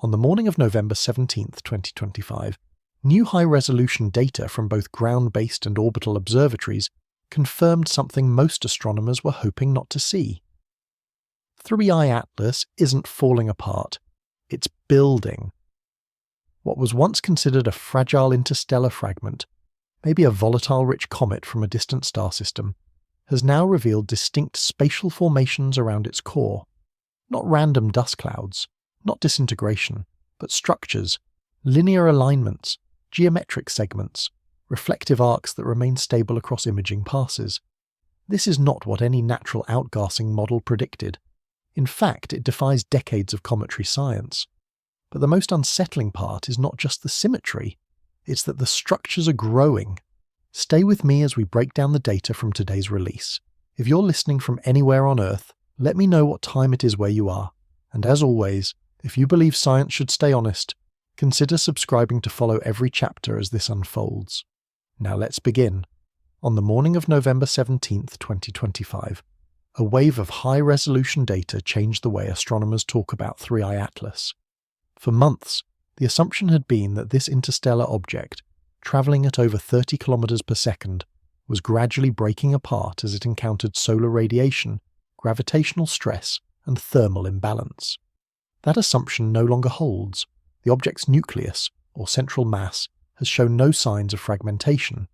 On the morning of November 17th, 2025, new high-resolution data from both ground-based and orbital observatories confirmed something most astronomers were hoping not to see. 3i Atlas isn't falling apart, it's building. What was once considered a fragile interstellar fragment, maybe a volatile-rich comet from a distant star system, has now revealed distinct spatial formations around its core. Not random dust clouds, not disintegration, but structures, linear alignments, geometric segments, reflective arcs that remain stable across imaging passes. This is not what any natural outgassing model predicted. In fact, it defies decades of cometary science. But the most unsettling part is not just the symmetry, it's that the structures are growing. Stay with me as we break down the data from today's release. If you're listening from anywhere on Earth, let me know what time it is where you are. And as always, if you believe science should stay honest, consider subscribing to follow every chapter as this unfolds. Now let's begin. On the morning of November 17th, 2025, a wave of high-resolution data changed the way astronomers talk about 3i Atlas. For months, the assumption had been that this interstellar object, travelling at over 30 kilometers per second, was gradually breaking apart as it encountered solar radiation, gravitational stress, and thermal imbalance. That assumption no longer holds. The object's nucleus, or central mass, has shown no signs of fragmentation.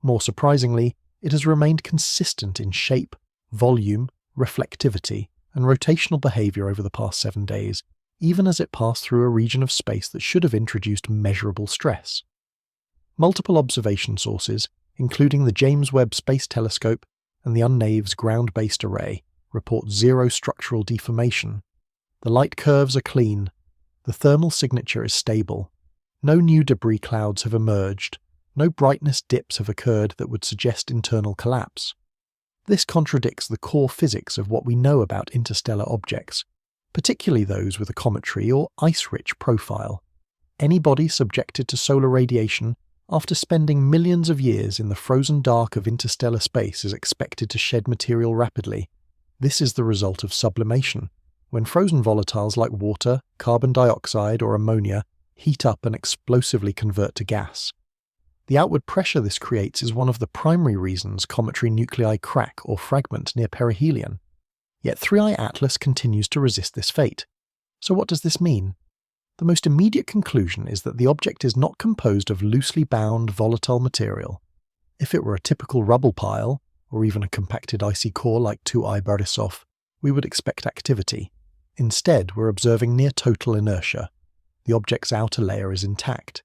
More surprisingly, it has remained consistent in shape, volume, reflectivity, and rotational behaviour over the past 7 days, even as it passed through a region of space that should have introduced measurable stress. Multiple observation sources, including the James Webb Space Telescope and the UNNAVE's ground-based array, report zero structural deformation. The light curves are clean, the thermal signature is stable, no new debris clouds have emerged, no brightness dips have occurred that would suggest internal collapse. This contradicts the core physics of what we know about interstellar objects, particularly those with a cometary or ice-rich profile. Any body subjected to solar radiation after spending millions of years in the frozen dark of interstellar space is expected to shed material rapidly. This is the result of sublimation, when frozen volatiles like water, carbon dioxide, or ammonia heat up and explosively convert to gas. The outward pressure this creates is one of the primary reasons cometary nuclei crack or fragment near perihelion. Yet 3i Atlas continues to resist this fate. So what does this mean? The most immediate conclusion is that the object is not composed of loosely bound, volatile material. If it were a typical rubble pile, or even a compacted icy core like 2I Borisov, we would expect activity. Instead, we're observing near total inertia. The object's outer layer is intact.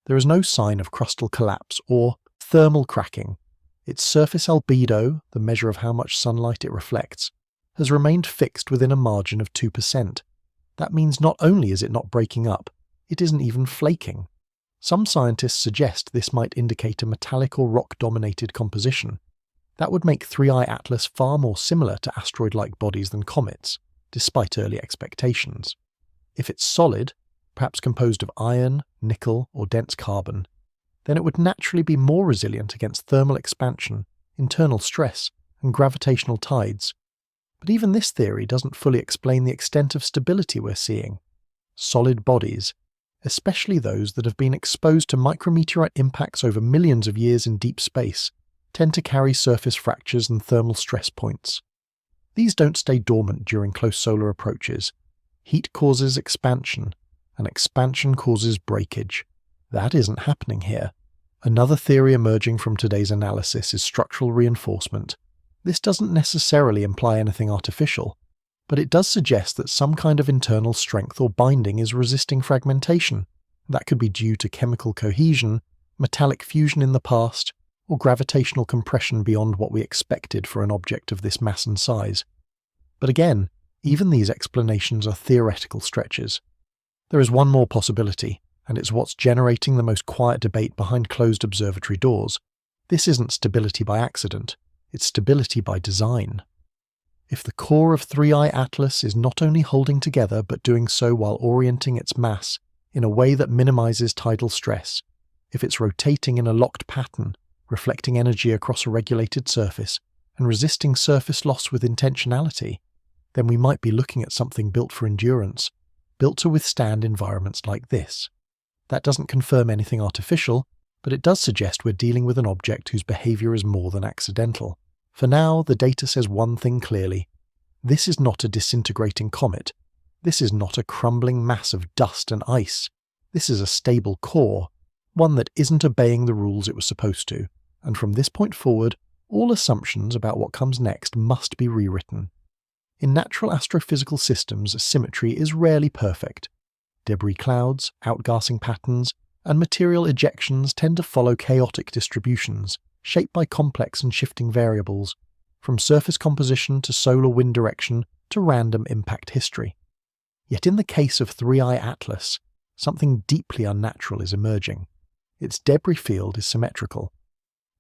There is no sign of crustal collapse or thermal cracking. Its surface albedo, the measure of how much sunlight it reflects, has remained fixed within a margin of 2%. That means not only is it not breaking up, it isn't even flaking. Some scientists suggest this might indicate a metallic or rock-dominated composition. That would make 3i Atlas far more similar to asteroid-like bodies than comets, despite early expectations. If it's solid, perhaps composed of iron, nickel, or dense carbon, then it would naturally be more resilient against thermal expansion, internal stress, and gravitational tides. But even this theory doesn't fully explain the extent of stability we're seeing. Solid bodies, especially those that have been exposed to micrometeorite impacts over millions of years in deep space, tend to carry surface fractures and thermal stress points. These don't stay dormant during close solar approaches. Heat causes expansion, and expansion causes breakage. That isn't happening here. Another theory emerging from today's analysis is structural reinforcement. This doesn't necessarily imply anything artificial, but it does suggest that some kind of internal strength or binding is resisting fragmentation. That could be due to chemical cohesion, metallic fusion in the past, or gravitational compression beyond what we expected for an object of this mass and size. But again, even these explanations are theoretical stretches. There is one more possibility, and it's what's generating the most quiet debate behind closed observatory doors. This isn't stability by accident, it's stability by design. If the core of 3i Atlas is not only holding together but doing so while orienting its mass in a way that minimizes tidal stress, if it's rotating in a locked pattern, reflecting energy across a regulated surface, and resisting surface loss with intentionality, then we might be looking at something built for endurance, built to withstand environments like this. That doesn't confirm anything artificial, but it does suggest we're dealing with an object whose behavior is more than accidental. For now, the data says one thing clearly. This is not a disintegrating comet. This is not a crumbling mass of dust and ice. This is a stable core, one that isn't obeying the rules it was supposed to, and from this point forward, all assumptions about what comes next must be rewritten. In natural astrophysical systems, symmetry is rarely perfect. Debris clouds, outgassing patterns, and material ejections tend to follow chaotic distributions, shaped by complex and shifting variables, from surface composition to solar wind direction to random impact history. Yet in the case of 3I Atlas, something deeply unnatural is emerging. Its debris field is symmetrical.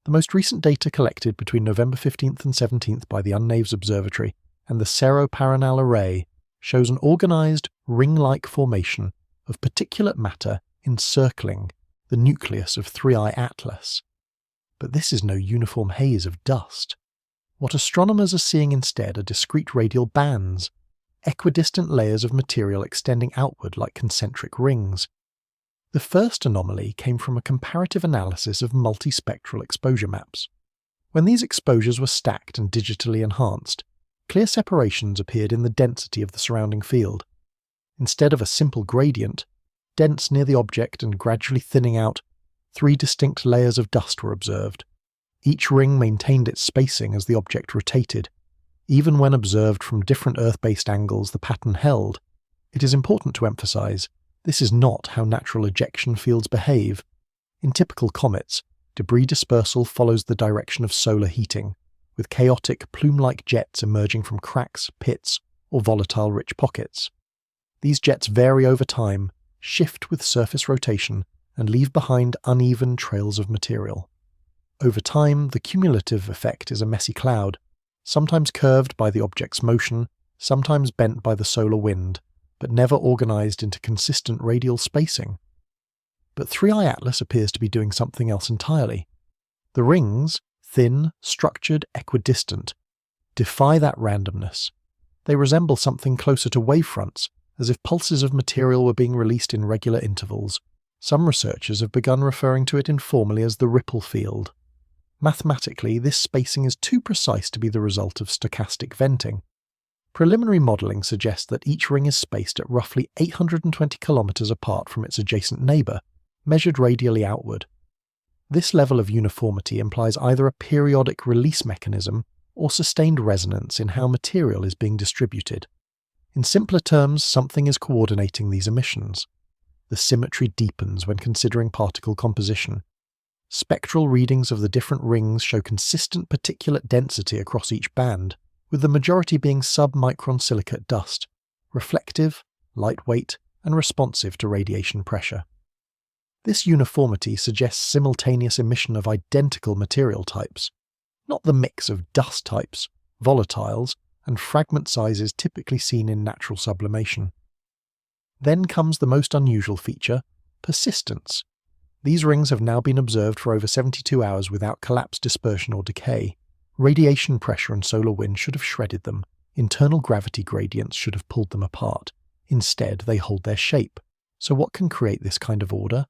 The most recent data collected between November 15th and 17th by the Unnaves Observatory and the Cerro Paranal Array shows an organized, ring-like formation of particulate matter encircling the nucleus of 3I Atlas. But this is no uniform haze of dust. What astronomers are seeing instead are discrete radial bands, equidistant layers of material extending outward like concentric rings. The first anomaly came from a comparative analysis of multispectral exposure maps. When these exposures were stacked and digitally enhanced, clear separations appeared in the density of the surrounding field. Instead of a simple gradient, dense near the object and gradually thinning out, 3 distinct layers of dust were observed. Each ring maintained its spacing as the object rotated. Even when observed from different Earth-based angles, the pattern held. It is important to emphasize, this is not how natural ejection fields behave. In typical comets, debris dispersal follows the direction of solar heating, with chaotic plume-like jets emerging from cracks, pits, or volatile-rich pockets. These jets vary over time, shift with surface rotation, and leave behind uneven trails of material. Over time, the cumulative effect is a messy cloud, sometimes curved by the object's motion, sometimes bent by the solar wind, but never organized into consistent radial spacing. But 3I Atlas appears to be doing something else entirely. The rings, thin, structured, equidistant, defy that randomness. They resemble something closer to wavefronts, as if pulses of material were being released in regular intervals. Some researchers have begun referring to it informally as the ripple field. Mathematically, this spacing is too precise to be the result of stochastic venting. Preliminary modelling suggests that each ring is spaced at roughly 820 kilometers apart from its adjacent neighbour, measured radially outward. This level of uniformity implies either a periodic release mechanism or sustained resonance in how material is being distributed. In simpler terms, something is coordinating these emissions. The symmetry deepens when considering particle composition. Spectral readings of the different rings show consistent particulate density across each band, with the majority being sub-micron silicate dust, reflective, lightweight, and responsive to radiation pressure. This uniformity suggests simultaneous emission of identical material types, not the mix of dust types, volatiles, and fragment sizes typically seen in natural sublimation. Then comes the most unusual feature, persistence. These rings have now been observed for over 72 hours without collapse, dispersion, or decay. Radiation pressure and solar wind should have shredded them. Internal gravity gradients should have pulled them apart. Instead, they hold their shape. So what can create this kind of order?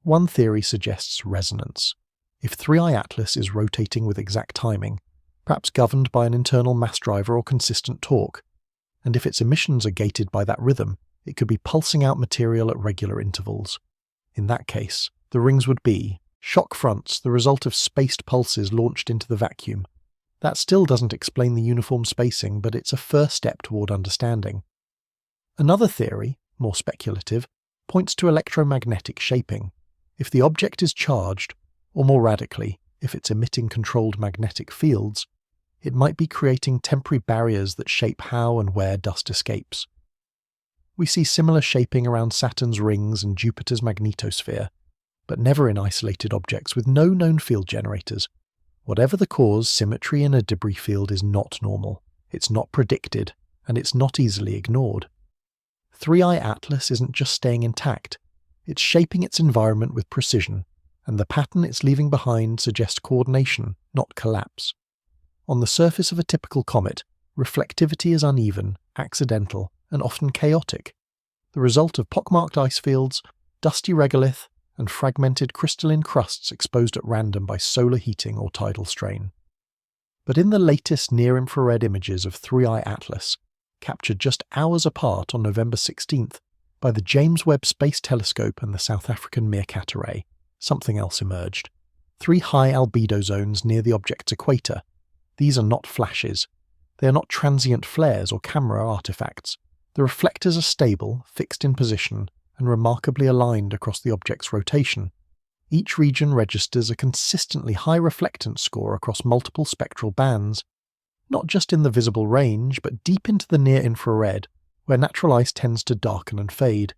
One theory suggests resonance. If 3I Atlas is rotating with exact timing, perhaps governed by an internal mass driver or consistent torque, and if its emissions are gated by that rhythm, it could be pulsing out material at regular intervals. In that case, the rings would be shock fronts, the result of spaced pulses launched into the vacuum. That still doesn't explain the uniform spacing, but it's a first step toward understanding. Another theory, more speculative, points to electromagnetic shaping. If the object is charged, or more radically, if it's emitting controlled magnetic fields, it might be creating temporary barriers that shape how and where dust escapes. We see similar shaping around Saturn's rings and Jupiter's magnetosphere, but never in isolated objects with no known field generators. Whatever the cause, symmetry in a debris field is not normal, it's not predicted, and it's not easily ignored. 3I Atlas isn't just staying intact, it's shaping its environment with precision, and the pattern it's leaving behind suggests coordination, not collapse. On the surface of a typical comet, reflectivity is uneven, accidental, and often chaotic. the result of pockmarked ice fields, dusty regolith, and fragmented crystalline crusts exposed at random by solar heating or tidal strain. But in the latest near-infrared images of 3I Atlas, captured just hours apart on November 16th by the James Webb Space Telescope and the South African Meerkat Array, something else emerged. 3 high albedo zones near the object's equator. These are not flashes. They are not transient flares or camera artifacts. The reflectors are stable, fixed in position, and remarkably aligned across the object's rotation. Each region registers a consistently high reflectance score across multiple spectral bands, not just in the visible range, but deep into the near-infrared, where natural ice tends to darken and fade.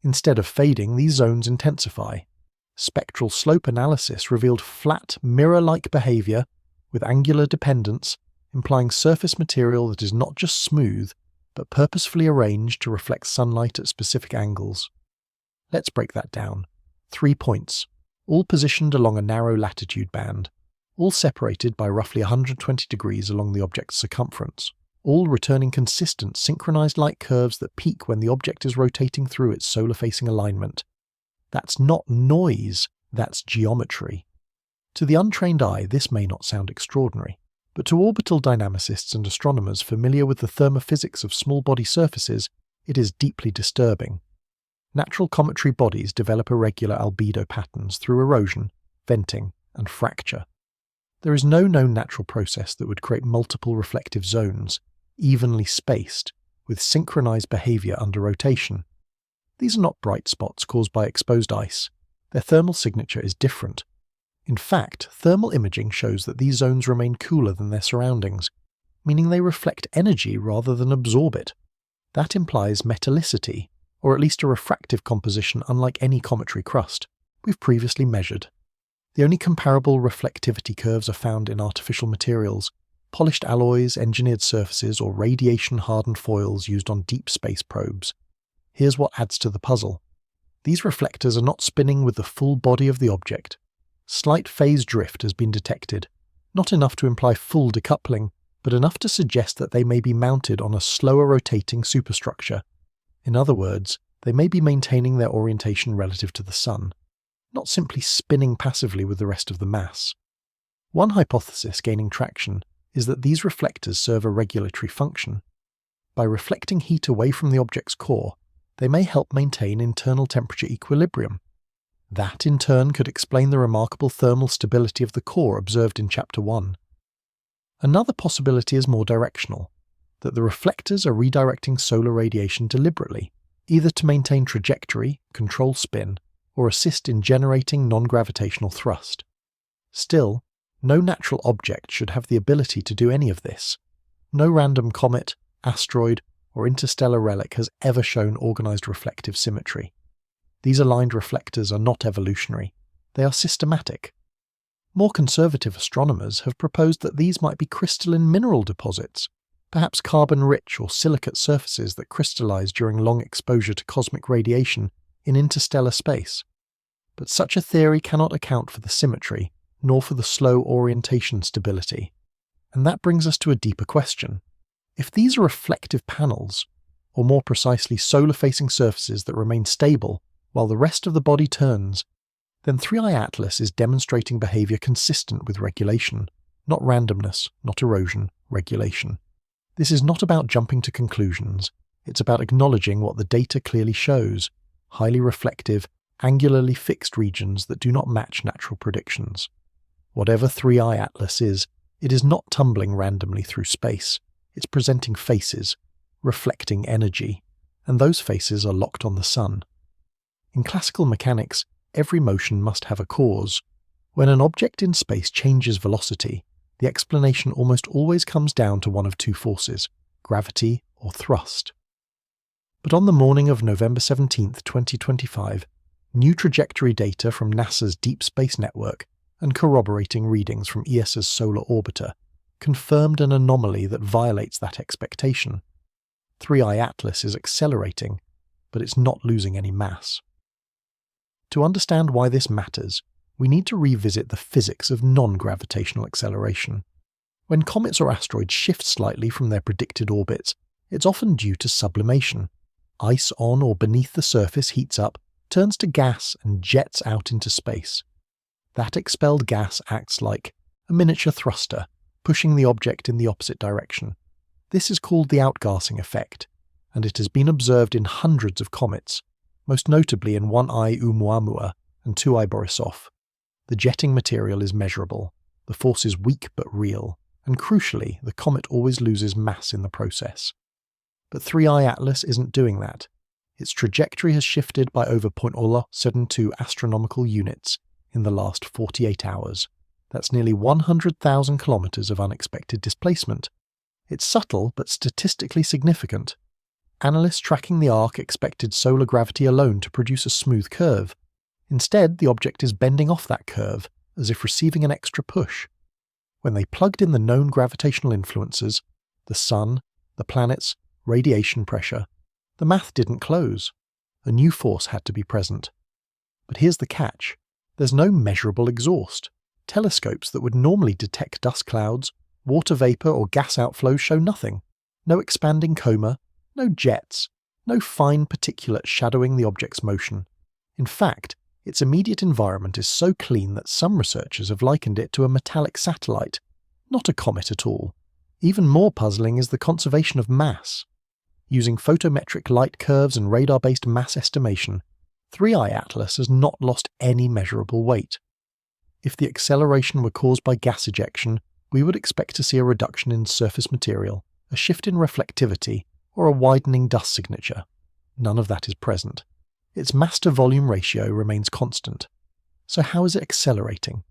Instead of fading, these zones intensify. Spectral slope analysis revealed flat, mirror-like behavior with angular dependence, implying surface material that is not just smooth, but purposefully arranged to reflect sunlight at specific angles. Let's break that down. 3 points, all positioned along a narrow latitude band, all separated by roughly 120 degrees along the object's circumference, all returning consistent, synchronized light curves that peak when the object is rotating through its solar-facing alignment. That's not noise, that's geometry. To the untrained eye, this may not sound extraordinary, but to orbital dynamicists and astronomers familiar with the thermophysics of small body surfaces, it is deeply disturbing. Natural cometary bodies develop irregular albedo patterns through erosion, venting, and fracture. There is no known natural process that would create multiple reflective zones, evenly spaced, with synchronized behavior under rotation. These are not bright spots caused by exposed ice. Their thermal signature is different. In fact, thermal imaging shows that these zones remain cooler than their surroundings, meaning they reflect energy rather than absorb it. That implies metallicity, or at least a refractive composition unlike any cometary crust we've previously measured. The only comparable reflectivity curves are found in artificial materials, polished alloys, engineered surfaces, or radiation-hardened foils used on deep space probes. Here's what adds to the puzzle. These reflectors are not spinning with the full body of the object. Slight phase drift has been detected, not enough to imply full decoupling, but enough to suggest that they may be mounted on a slower rotating superstructure. In other words, they may be maintaining their orientation relative to the Sun, not simply spinning passively with the rest of the mass. One hypothesis gaining traction is that these reflectors serve a regulatory function. By reflecting heat away from the object's core, they may help maintain internal temperature equilibrium. That, in turn, could explain the remarkable thermal stability of the core observed in Chapter 1. Another possibility is more directional, that the reflectors are redirecting solar radiation deliberately, either to maintain trajectory, control spin, or assist in generating non-gravitational thrust. Still, no natural object should have the ability to do any of this. No random comet, asteroid, or interstellar relic has ever shown organized reflective symmetry. These aligned reflectors are not evolutionary, they are systematic. More conservative astronomers have proposed that these might be crystalline mineral deposits, perhaps carbon-rich or silicate surfaces that crystallize during long exposure to cosmic radiation in interstellar space. But such a theory cannot account for the symmetry, nor for the slow orientation stability. And that brings us to a deeper question. If these are reflective panels, or more precisely solar-facing surfaces that remain stable while the rest of the body turns, then 3I Atlas is demonstrating behavior consistent with regulation, not randomness, not erosion, regulation. This is not about jumping to conclusions, it's about acknowledging what the data clearly shows, highly reflective, angularly fixed regions that do not match natural predictions. Whatever 3I Atlas is, it is not tumbling randomly through space. It's presenting faces, reflecting energy, and those faces are locked on the Sun. In classical mechanics, every motion must have a cause. When an object in space changes velocity, the explanation almost always comes down to one of two forces, gravity or thrust. But on the morning of November 17, 2025, new trajectory data from NASA's Deep Space Network and corroborating readings from ESA's solar orbiter confirmed an anomaly that violates that expectation. 3I Atlas is accelerating, but it's not losing any mass. To understand why this matters, we need to revisit the physics of non-gravitational acceleration. When comets or asteroids shift slightly from their predicted orbits, it's often due to sublimation. Ice on or beneath the surface heats up, turns to gas and jets out into space. That expelled gas acts like a miniature thruster, pushing the object in the opposite direction. This is called the outgassing effect, and it has been observed in hundreds of comets, most notably in 1I Oumuamua and 2I Borisov. The jetting material is measurable, the force is weak but real, and crucially, the comet always loses mass in the process. But 3I Atlas isn't doing that. Its trajectory has shifted by over 0.072 astronomical units in the last 48 hours. That's nearly 100,000 kilometers of unexpected displacement. It's subtle but statistically significant. Analysts tracking the arc expected solar gravity alone to produce a smooth curve. Instead, the object is bending off that curve, as if receiving an extra push. When they plugged in the known gravitational influences, the sun, the planets, radiation pressure, the math didn't close. A new force had to be present. But here's the catch. There's no measurable exhaust. Telescopes that would normally detect dust clouds, water vapor or gas outflows show nothing. No expanding coma, no jets, no fine particulate shadowing the object's motion. In fact, its immediate environment is so clean that some researchers have likened it to a metallic satellite, not a comet at all. Even more puzzling is the conservation of mass. Using photometric light curves and radar-based mass estimation, 3I Atlas has not lost any measurable weight. If the acceleration were caused by gas ejection, we would expect to see a reduction in surface material, a shift in reflectivity, or a widening dust signature. None of that is present. Its mass-to-volume ratio remains constant. So how is it accelerating?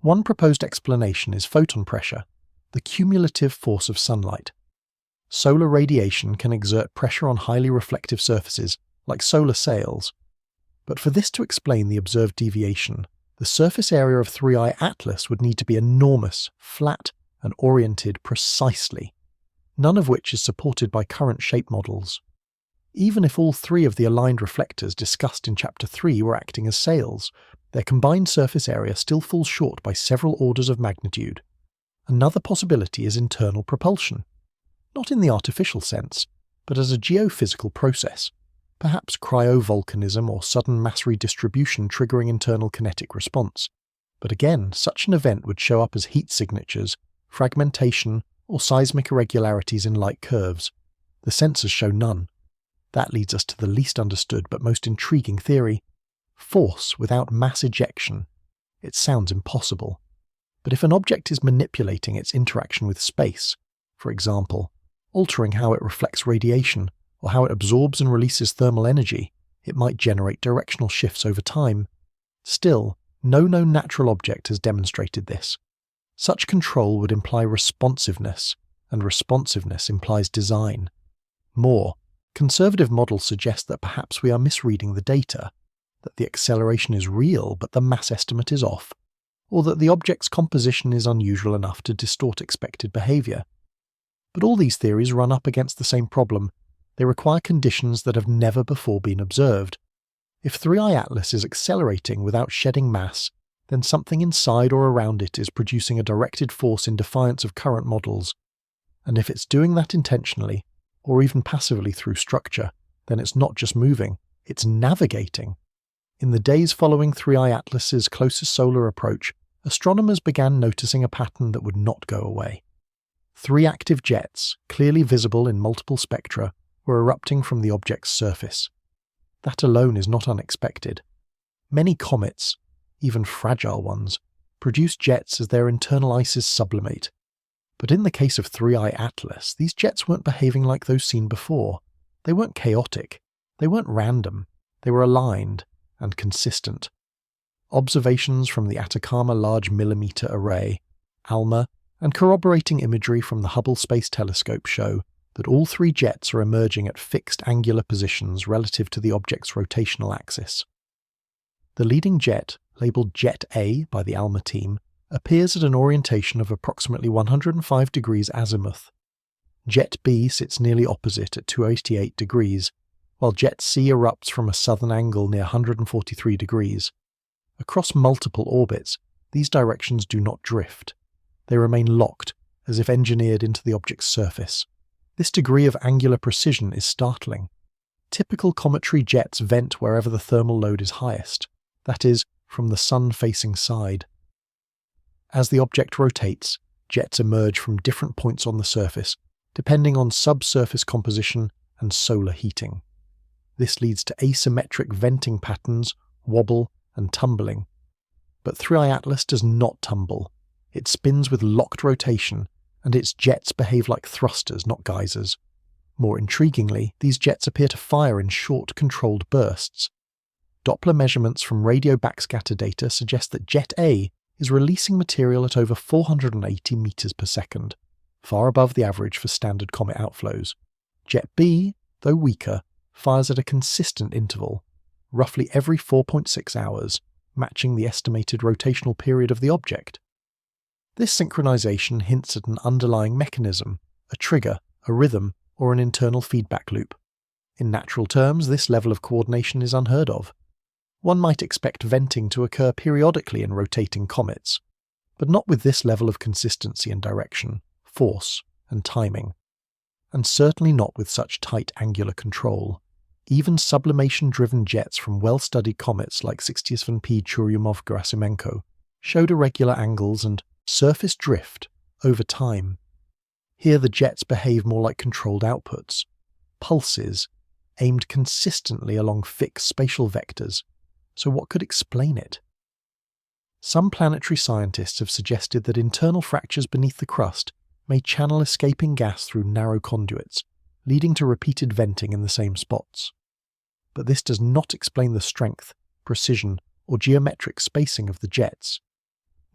One proposed explanation is photon pressure, the cumulative force of sunlight. Solar radiation can exert pressure on highly reflective surfaces, like solar sails. But for this to explain the observed deviation, the surface area of 3I Atlas would need to be enormous, flat, and oriented precisely, none of which is supported by current shape models. Even if all three of the aligned reflectors discussed in Chapter 3 were acting as sails, their combined surface area still falls short by several orders of magnitude. Another possibility is internal propulsion. Not in the artificial sense, but as a geophysical process, perhaps cryovolcanism or sudden mass redistribution triggering internal kinetic response. But again, such an event would show up as heat signatures, fragmentation, or seismic irregularities in light curves. The sensors show none. That leads us to the least understood but most intriguing theory: force without mass ejection. It sounds impossible. But if an object is manipulating its interaction with space, for example, altering how it reflects radiation or how it absorbs and releases thermal energy, it might generate directional shifts over time. Still, no known natural object has demonstrated this. Such control would imply responsiveness, and responsiveness implies design. More, conservative models suggest that perhaps we are misreading the data, that the acceleration is real but the mass estimate is off, or that the object's composition is unusual enough to distort expected behavior. But all these theories run up against the same problem. They require conditions that have never before been observed. If 3I Atlas is accelerating without shedding mass, then something inside or around it is producing a directed force in defiance of current models. And if it's doing that intentionally, or even passively through structure, then it's not just moving, it's navigating. In the days following 3I Atlas's closest solar approach, astronomers began noticing a pattern that would not go away. 3 active jets, clearly visible in multiple spectra, were erupting from the object's surface. That alone is not unexpected. Many comets, even fragile ones, produce jets as their internal ices sublimate. But in the case of 3I Atlas, these jets weren't behaving like those seen before. They weren't chaotic. They weren't random. They were aligned and consistent. Observations from the Atacama Large Millimeter Array, ALMA, and corroborating imagery from the Hubble Space Telescope show that all 3 jets are emerging at fixed angular positions relative to the object's rotational axis. The leading jet, labelled Jet A by the ALMA team, appears at an orientation of approximately 105 degrees azimuth. Jet B sits nearly opposite at 288 degrees, while Jet C erupts from a southern angle near 143 degrees. Across multiple orbits, these directions do not drift. They remain locked, as if engineered into the object's surface. This degree of angular precision is startling. Typical cometary jets vent wherever the thermal load is highest, that is, from the sun-facing side. As the object rotates, jets emerge from different points on the surface, depending on subsurface composition and solar heating. This leads to asymmetric venting patterns, wobble, and tumbling. But 3I Atlas does not tumble. It spins with locked rotation, and its jets behave like thrusters, not geysers. More intriguingly, these jets appear to fire in short, controlled bursts. Doppler measurements from radio backscatter data suggest that Jet A is releasing material at over 480 meters per second, far above the average for standard comet outflows. Jet B, though weaker, fires at a consistent interval, roughly every 4.6 hours, matching the estimated rotational period of the object. This synchronization hints at an underlying mechanism, a trigger, a rhythm, or an internal feedback loop. In natural terms, this level of coordination is unheard of. One might expect venting to occur periodically in rotating comets, but not with this level of consistency and direction, force, and timing. And certainly not with such tight angular control. Even sublimation-driven jets from well-studied comets like 67P Churyumov-Gerasimenko showed irregular angles and surface drift over time. Here the jets behave more like controlled outputs, pulses, aimed consistently along fixed spatial vectors. So what could explain it? Some planetary scientists have suggested that internal fractures beneath the crust may channel escaping gas through narrow conduits, leading to repeated venting in the same spots. But this does not explain the strength, precision, or geometric spacing of the jets.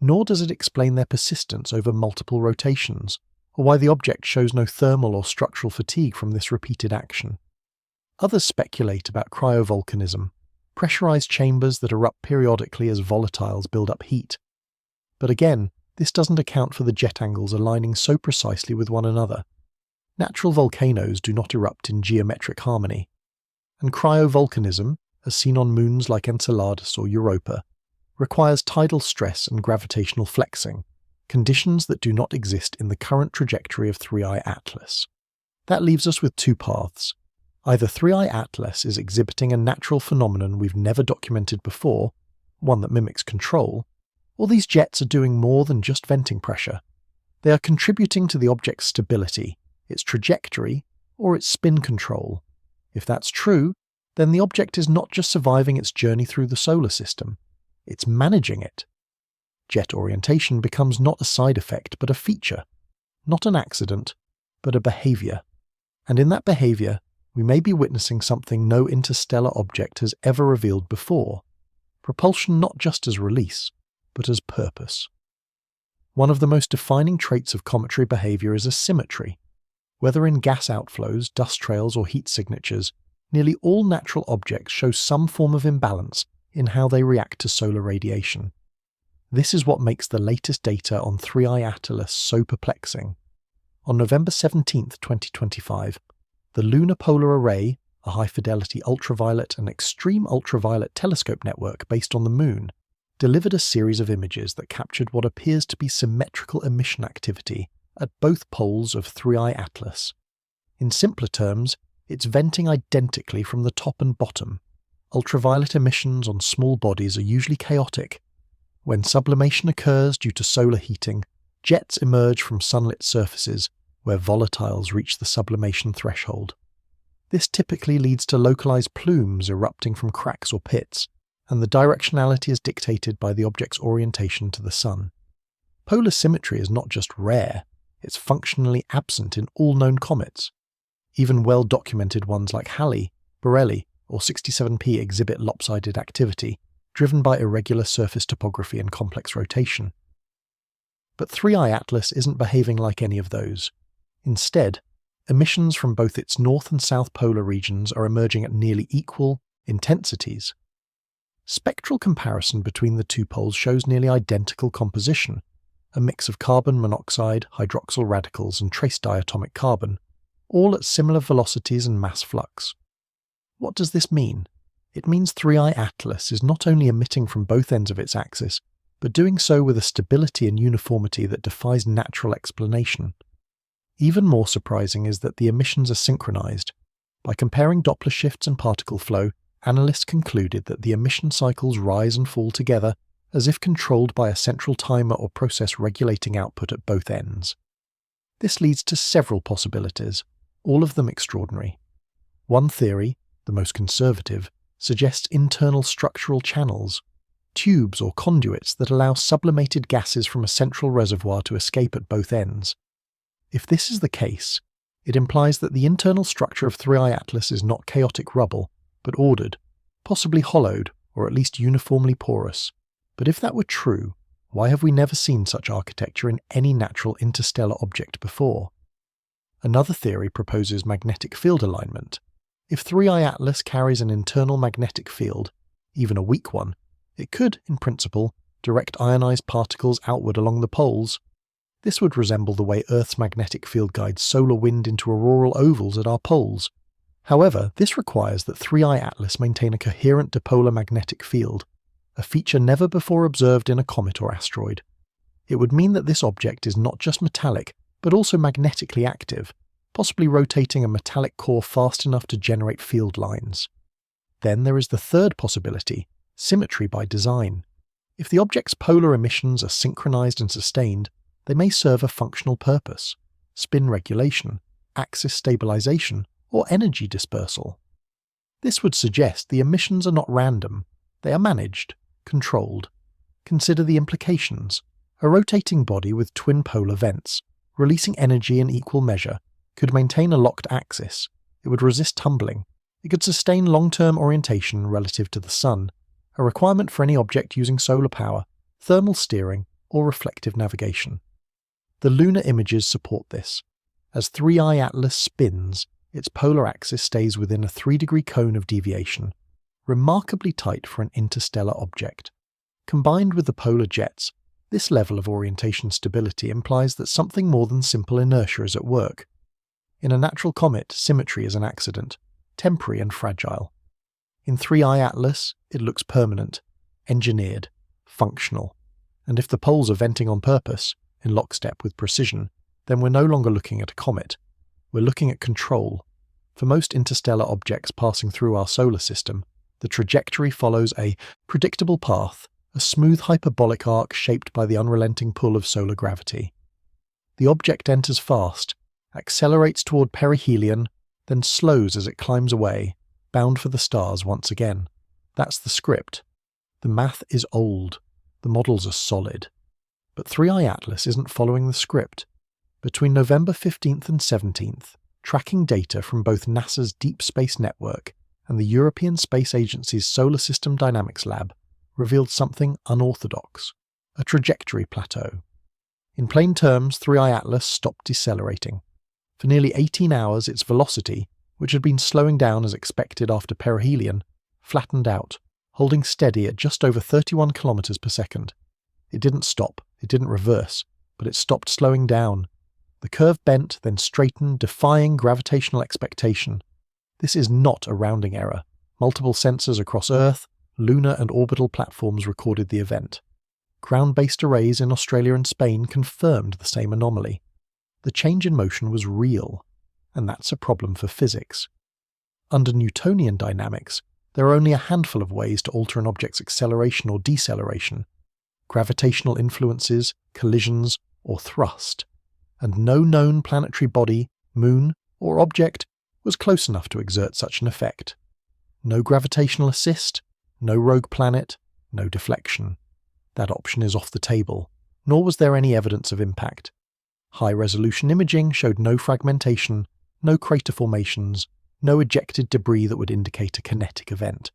Nor does it explain their persistence over multiple rotations, or why the object shows no thermal or structural fatigue from this repeated action. Others speculate about cryovolcanism, pressurized chambers that erupt periodically as volatiles build up heat. But again, this doesn't account for the jet angles aligning so precisely with one another. Natural volcanoes do not erupt in geometric harmony. And cryovolcanism, as seen on moons like Enceladus or Europa, requires tidal stress and gravitational flexing, conditions that do not exist in the current trajectory of 3I Atlas. That leaves us with two paths. Either 3I Atlas is exhibiting a natural phenomenon we've never documented before, one that mimics control, or these jets are doing more than just venting pressure. They are contributing to the object's stability, its trajectory, or its spin control. If that's true, then the object is not just surviving its journey through the solar system, it's managing it. Jet orientation becomes not a side effect but a feature, not an accident, but a behavior. And in that behavior, we may be witnessing something no interstellar object has ever revealed before. Propulsion not just as release, but as purpose. One of the most defining traits of cometary behavior is asymmetry. Whether in gas outflows, dust trails, or heat signatures, nearly all natural objects show some form of imbalance in how they react to solar radiation. This is what makes the latest data on 3I Atlas so perplexing. On November 17, 2025, the Lunar Polar Array, a high-fidelity ultraviolet and extreme ultraviolet telescope network based on the Moon, delivered a series of images that captured what appears to be symmetrical emission activity at both poles of 3I Atlas. In simpler terms, it's venting identically from the top and bottom. Ultraviolet emissions on small bodies are usually chaotic. When sublimation occurs due to solar heating, jets emerge from sunlit surfaces where volatiles reach the sublimation threshold. This typically leads to localized plumes erupting from cracks or pits, and the directionality is dictated by the object's orientation to the sun. Polar symmetry is not just rare, it's functionally absent in all known comets. Even well-documented ones like Halley, Borrelly, or 67P exhibit lopsided activity, driven by irregular surface topography and complex rotation. But 3I Atlas isn't behaving like any of those. Instead, emissions from both its north and south polar regions are emerging at nearly equal intensities. Spectral comparison between the two poles shows nearly identical composition, a mix of carbon monoxide, hydroxyl radicals, and trace diatomic carbon, all at similar velocities and mass flux. What does this mean? It means 3I Atlas is not only emitting from both ends of its axis, but doing so with a stability and uniformity that defies natural explanation. Even more surprising is that the emissions are synchronized. By comparing Doppler shifts and particle flow, analysts concluded that the emission cycles rise and fall together as if controlled by a central timer or process regulating output at both ends. This leads to several possibilities, all of them extraordinary. One theory, the most conservative, suggests internal structural channels, tubes or conduits that allow sublimated gases from a central reservoir to escape at both ends. If this is the case, it implies that the internal structure of 3I Atlas is not chaotic rubble, but ordered, possibly hollowed, or at least uniformly porous. But if that were true, why have we never seen such architecture in any natural interstellar object before? Another theory proposes magnetic field alignment. If 3I Atlas carries an internal magnetic field, even a weak one, it could, in principle, direct ionized particles outward along the poles. This would resemble the way Earth's magnetic field guides solar wind into auroral ovals at our poles. However, this requires that 3I Atlas maintain a coherent dipolar magnetic field, a feature never before observed in a comet or asteroid. It would mean that this object is not just metallic, but also magnetically active, possibly rotating a metallic core fast enough to generate field lines. Then there is the third possibility, symmetry by design. If the object's polar emissions are synchronized and sustained, they may serve a functional purpose: spin regulation, axis stabilization, or energy dispersal. This would suggest the emissions are not random, they are managed, controlled. Consider the implications. A rotating body with twin polar vents, releasing energy in equal measure, could maintain a locked axis. It would resist tumbling. It could sustain long-term orientation relative to the Sun, a requirement for any object using solar power, thermal steering, or reflective navigation. The lunar images support this. As 3I Atlas spins, its polar axis stays within a 3-degree cone of deviation, remarkably tight for an interstellar object. Combined with the polar jets, this level of orientation stability implies that something more than simple inertia is at work. In a natural comet, symmetry is an accident, temporary and fragile. In 3I Atlas, it looks permanent, engineered, functional. And if the poles are venting on purpose, in lockstep with precision, then we're no longer looking at a comet. We're looking at control. For most interstellar objects passing through our solar system, the trajectory follows a predictable path, a smooth hyperbolic arc shaped by the unrelenting pull of solar gravity. The object enters fast, accelerates toward perihelion, then slows as it climbs away, bound for the stars once again. That's the script. The math is old. The models are solid. But 3I Atlas isn't following the script. Between November 15th and 17th, tracking data from both NASA's Deep Space Network and the European Space Agency's Solar System Dynamics Lab revealed something unorthodox, a trajectory plateau. In plain terms, 3I Atlas stopped decelerating. For nearly 18 hours, its velocity, which had been slowing down as expected after perihelion, flattened out, holding steady at just over 31 kilometers per second. It didn't stop, it didn't reverse, but it stopped slowing down. The curve bent, then straightened, defying gravitational expectation. This is not a rounding error. Multiple sensors across Earth, lunar and orbital platforms recorded the event. Ground-based arrays in Australia and Spain confirmed the same anomaly. The change in motion was real, and that's a problem for physics. Under Newtonian dynamics, there are only a handful of ways to alter an object's acceleration or deceleration: gravitational influences, collisions, or thrust. And no known planetary body, moon, or object was close enough to exert such an effect. No gravitational assist, no rogue planet, no deflection. That option is off the table, nor was there any evidence of impact. High-resolution imaging showed no fragmentation, no crater formations, no ejected debris that would indicate a kinetic event.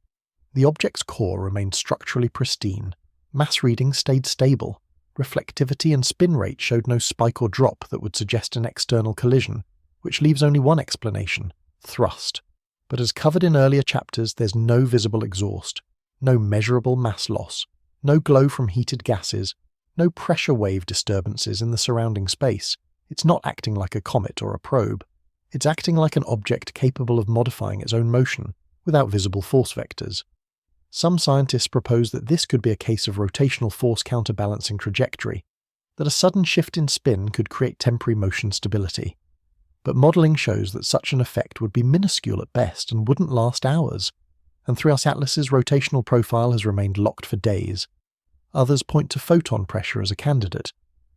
The object's core remained structurally pristine. Mass readings stayed stable. Reflectivity and spin rate showed no spike or drop that would suggest an external collision, which leaves only one explanation: thrust. But as covered in earlier chapters, there's no visible exhaust, no measurable mass loss, no glow from heated gases, no pressure wave disturbances in the surrounding space. It's not acting like a comet or a probe. It's acting like an object capable of modifying its own motion, without visible force vectors. Some scientists propose that this could be a case of rotational force counterbalancing trajectory, that a sudden shift in spin could create temporary motion stability. But modelling shows that such an effect would be minuscule at best and wouldn't last hours, and 3i Atlas's rotational profile has remained locked for days. Others point to photon pressure as a candidate,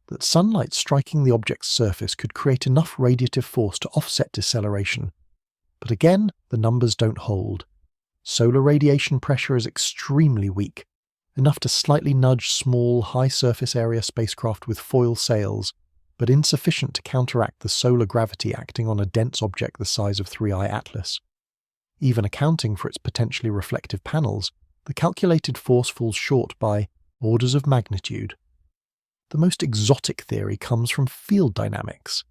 that sunlight striking the object's surface could create enough radiative force to offset deceleration. But again, the numbers don't hold. Solar radiation pressure is extremely weak, enough to slightly nudge small, high-surface area spacecraft with foil sails, but insufficient to counteract the solar gravity acting on a dense object the size of 3i Atlas. Even accounting for its potentially reflective panels, the calculated force falls short by orders of magnitude. The most exotic theory comes from field dynamics,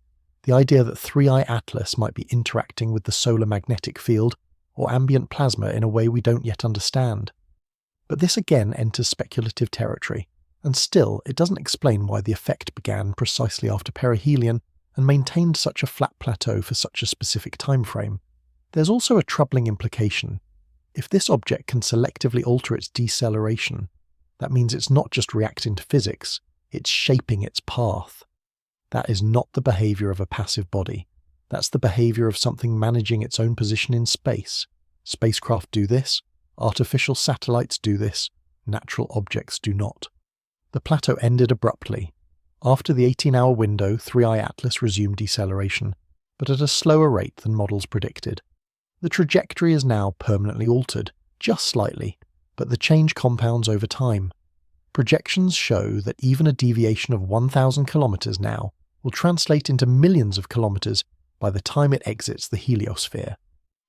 the idea that 3i Atlas might be interacting with the solar magnetic field or ambient plasma in a way we don't yet understand. But this again enters speculative territory, and still it doesn't explain why the effect began precisely after perihelion and maintained such a flat plateau for such a specific time frame. There's also a troubling implication. If this object can selectively alter its deceleration, that means it's not just reacting to physics, it's shaping its path. That is not the behaviour of a passive body. That's the behaviour of something managing its own position in space. Spacecraft do this, artificial satellites do this, natural objects do not. The plateau ended abruptly. After the 18-hour window, 3i Atlas resumed deceleration, but at a slower rate than models predicted. The trajectory is now permanently altered, just slightly, but the change compounds over time. Projections show that even a deviation of 1,000 kilometers now will translate into millions of kilometers by the time it exits the heliosphere.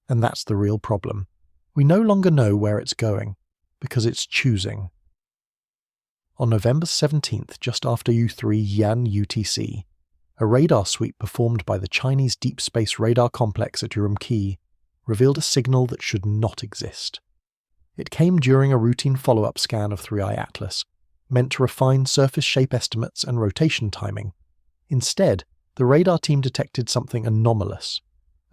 And that's the real problem. We no longer know where it's going, because it's choosing. On November 17th, just after U3 Yan UTC, a radar sweep performed by the Chinese Deep Space Radar Complex at Urumqi revealed a signal that should not exist. It came during a routine follow-up scan of 3i Atlas, meant to refine surface shape estimates and rotation timing. Instead, the radar team detected something anomalous,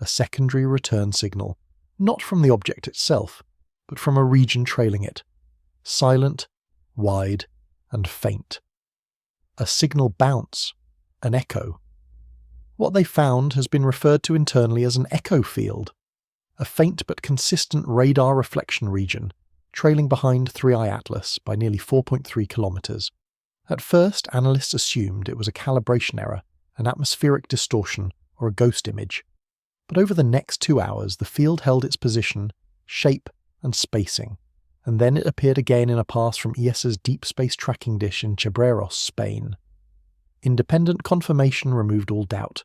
a secondary return signal, not from the object itself, but from a region trailing it. Silent, wide, and faint. A signal bounce, an echo. What they found has been referred to internally as an echo field, a faint but consistent radar reflection region, trailing behind 3i Atlas by nearly 4.3 kilometers. At first, analysts assumed it was a calibration error, an atmospheric distortion, or a ghost image. But over the next 2 hours, the field held its position, shape, and spacing, and then it appeared again in a pass from ESA's deep space tracking dish in Chebreros, Spain. Independent confirmation removed all doubt.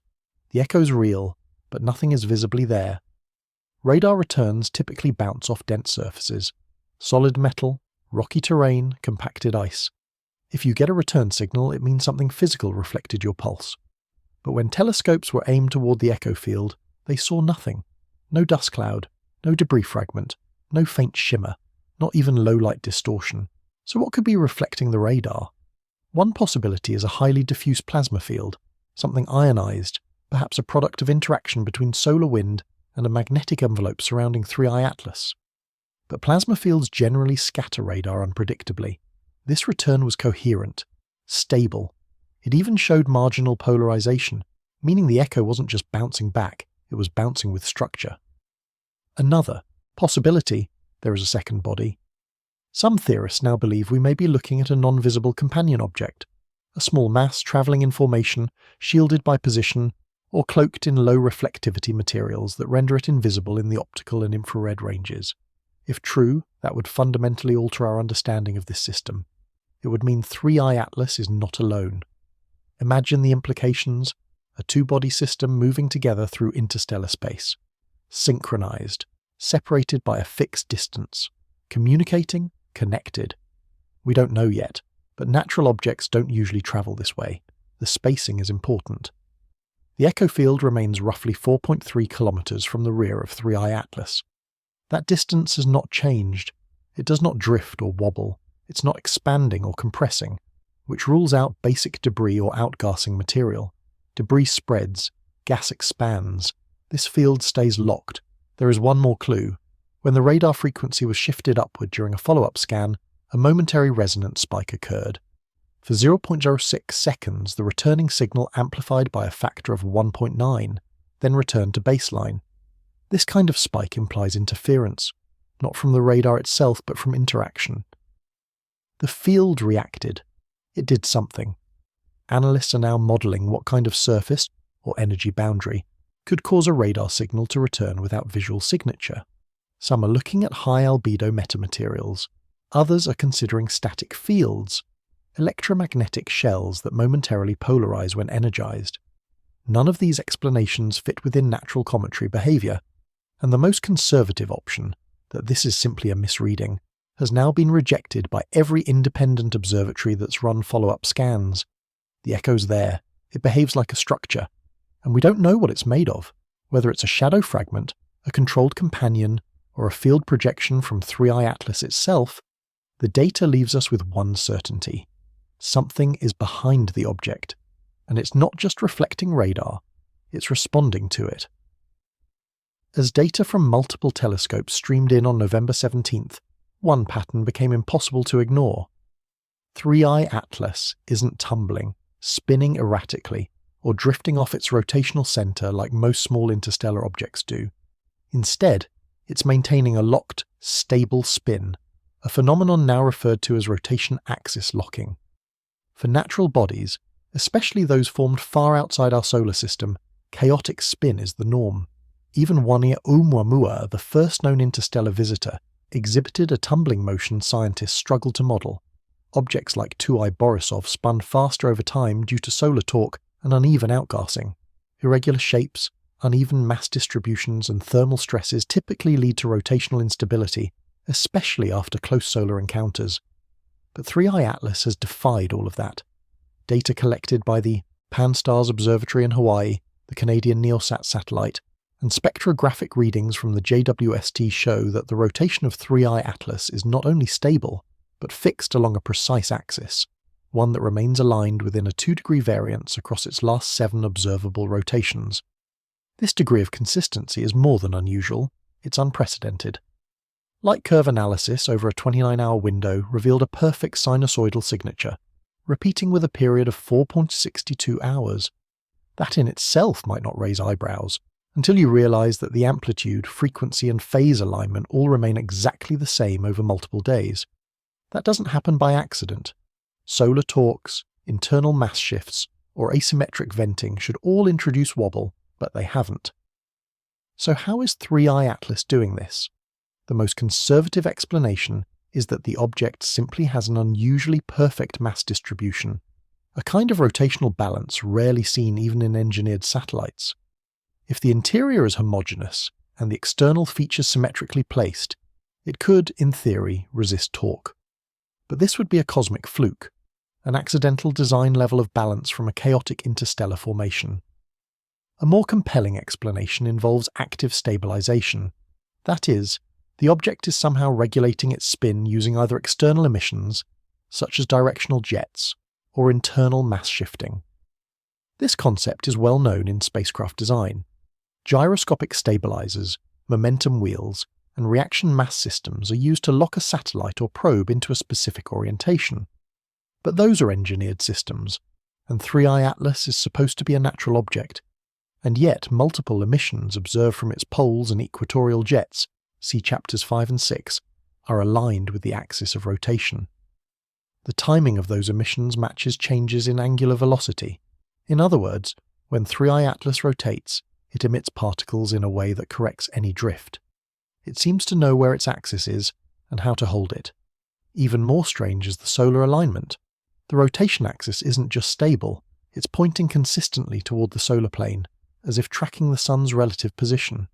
The echo's real, but nothing is visibly there. Radar returns typically bounce off dense surfaces, solid metal, rocky terrain, compacted ice. If you get a return signal, it means something physical reflected your pulse. But when telescopes were aimed toward the echo field, they saw nothing. No dust cloud, no debris fragment, no faint shimmer, not even low-light distortion. So what could be reflecting the radar? One possibility is a highly diffuse plasma field, something ionized, perhaps a product of interaction between solar wind and a magnetic envelope surrounding 3i Atlas. But plasma fields generally scatter radar unpredictably. This return was coherent, stable. It even showed marginal polarization, meaning the echo wasn't just bouncing back, it was bouncing with structure. Another possibility, there is a second body. Some theorists now believe we may be looking at a non-visible companion object, a small mass travelling in formation, shielded by position, or cloaked in low reflectivity materials that render it invisible in the optical and infrared ranges. If true, that would fundamentally alter our understanding of this system. It would mean 3i Atlas is not alone. Imagine the implications: a two-body system moving together through interstellar space, synchronized, separated by a fixed distance, communicating, connected. We don't know yet, but natural objects don't usually travel this way. The spacing is important. The echo field remains roughly 4.3 kilometers from the rear of 3i Atlas. That distance has not changed. It does not drift or wobble. It's not expanding or compressing, which rules out basic debris or outgassing material. Debris spreads, gas expands. This field stays locked. There is one more clue. When the radar frequency was shifted upward during a follow-up scan, a momentary resonance spike occurred. For 0.06 seconds, the returning signal amplified by a factor of 1.9. then return to baseline. This kind of spike implies interference, not from the radar itself but from interaction. The field reacted. It did something. Analysts are now modelling what kind of surface, or energy boundary, could cause a radar signal to return without visual signature. Some are looking at high albedo metamaterials. Others are considering static fields, electromagnetic shells that momentarily polarize when energized. None of these explanations fit within natural cometary behavior, and the most conservative option, that this is simply a misreading, has now been rejected by every independent observatory that's run follow-up scans. The echo's there, it behaves like a structure, and we don't know what it's made of, whether it's a shadow fragment, a controlled companion, or a field projection from 3i Atlas itself. The data leaves us with one certainty. Something is behind the object, and it's not just reflecting radar, it's responding to it. As data from multiple telescopes streamed in on November 17th, one pattern became impossible to ignore. 3i Atlas isn't tumbling, spinning erratically, or drifting off its rotational center like most small interstellar objects do. Instead, it's maintaining a locked, stable spin, a phenomenon now referred to as rotation axis locking. For natural bodies, especially those formed far outside our solar system, chaotic spin is the norm. Even 1A Oumuamua, the first known interstellar visitor, exhibited a tumbling motion scientists struggled to model. Objects like 2I Borisov spun faster over time due to solar torque and uneven outgassing. Irregular shapes, uneven mass distributions and thermal stresses typically lead to rotational instability, especially after close solar encounters. But 3i Atlas has defied all of that. Data collected by the Pan-STARRS Observatory in Hawaii, the Canadian NEOSAT satellite, and spectrographic readings from the JWST show that the rotation of 3i Atlas is not only stable, but fixed along a precise axis, one that remains aligned within a 2-degree variance across its last 7 observable rotations. This degree of consistency is more than unusual, it's unprecedented. Light curve analysis over a 29-hour window revealed a perfect sinusoidal signature, repeating with a period of 4.62 hours. That in itself might not raise eyebrows, until you realize that the amplitude, frequency and phase alignment all remain exactly the same over multiple days. That doesn't happen by accident. Solar torques, internal mass shifts, or asymmetric venting should all introduce wobble, but they haven't. So how is 3i Atlas doing this? The most conservative explanation is that the object simply has an unusually perfect mass distribution, a kind of rotational balance rarely seen even in engineered satellites. If the interior is homogeneous and the external features symmetrically placed, it could, in theory, resist torque. But this would be a cosmic fluke, an accidental design level of balance from a chaotic interstellar formation. A more compelling explanation involves active stabilization. That is, the object is somehow regulating its spin using either external emissions, such as directional jets, or internal mass shifting. This concept is well known in spacecraft design. Gyroscopic stabilizers, momentum wheels, and reaction mass systems are used to lock a satellite or probe into a specific orientation. But those are engineered systems, and 3i Atlas is supposed to be a natural object, and yet multiple emissions observed from its poles and equatorial jets, see chapters 5 and 6, are aligned with the axis of rotation. The timing of those emissions matches changes in angular velocity. In other words, when 3i Atlas rotates, it emits particles in a way that corrects any drift. It seems to know where its axis is and how to hold it. Even more strange is the solar alignment. The rotation axis isn't just stable, it's pointing consistently toward the solar plane, as if tracking the sun's relative position.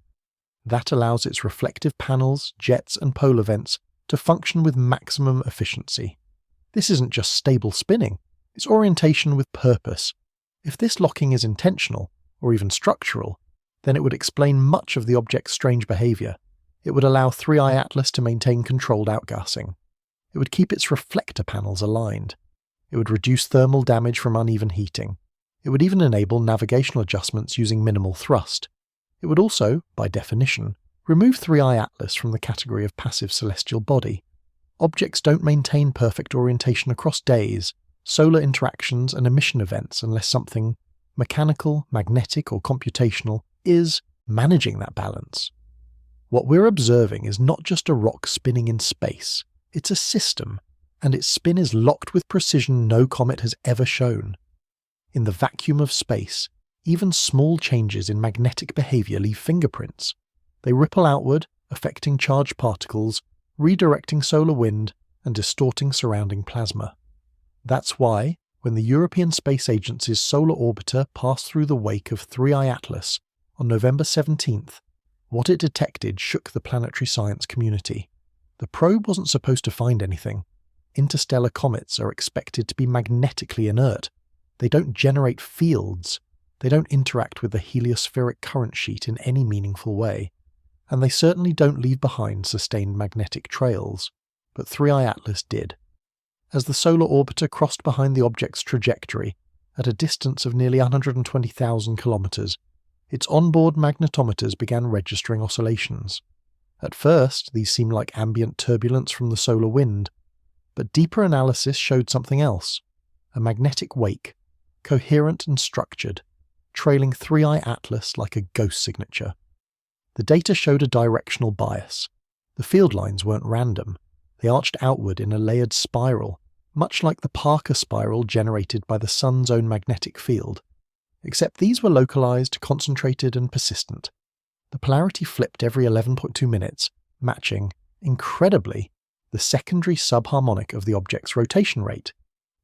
That allows its reflective panels, jets and polar vents to function with maximum efficiency. This isn't just stable spinning, it's orientation with purpose. If this locking is intentional, or even structural, then it would explain much of the object's strange behavior. It would allow 3i Atlas to maintain controlled outgassing. It would keep its reflector panels aligned. It would reduce thermal damage from uneven heating. It would even enable navigational adjustments using minimal thrust. It would also, by definition, remove 3i Atlas from the category of passive celestial body. Objects don't maintain perfect orientation across days, solar interactions and emission events unless something mechanical, magnetic or computational is managing that balance. What we're observing is not just a rock spinning in space, it's a system, and its spin is locked with precision no comet has ever shown. In the vacuum of space, even small changes in magnetic behavior leave fingerprints. They ripple outward, affecting charged particles, redirecting solar wind, and distorting surrounding plasma. That's why, when the European Space Agency's solar orbiter passed through the wake of 3I Atlas on November 17th, what it detected shook the planetary science community. The probe wasn't supposed to find anything. Interstellar comets are expected to be magnetically inert. They don't generate fields. They don't interact with the heliospheric current sheet in any meaningful way. And they certainly don't leave behind sustained magnetic trails. But 3I Atlas did. As the solar orbiter crossed behind the object's trajectory, at a distance of nearly 120,000 kilometers, its onboard magnetometers began registering oscillations. At first, these seemed like ambient turbulence from the solar wind, but deeper analysis showed something else: a magnetic wake, coherent and structured, trailing 3I Atlas like a ghost signature. The data showed a directional bias. The field lines weren't random. They arched outward in a layered spiral, much like the Parker spiral generated by the Sun's own magnetic field. Except these were localized, concentrated, and persistent. The polarity flipped every 11.2 minutes, matching, incredibly, the secondary subharmonic of the object's rotation rate.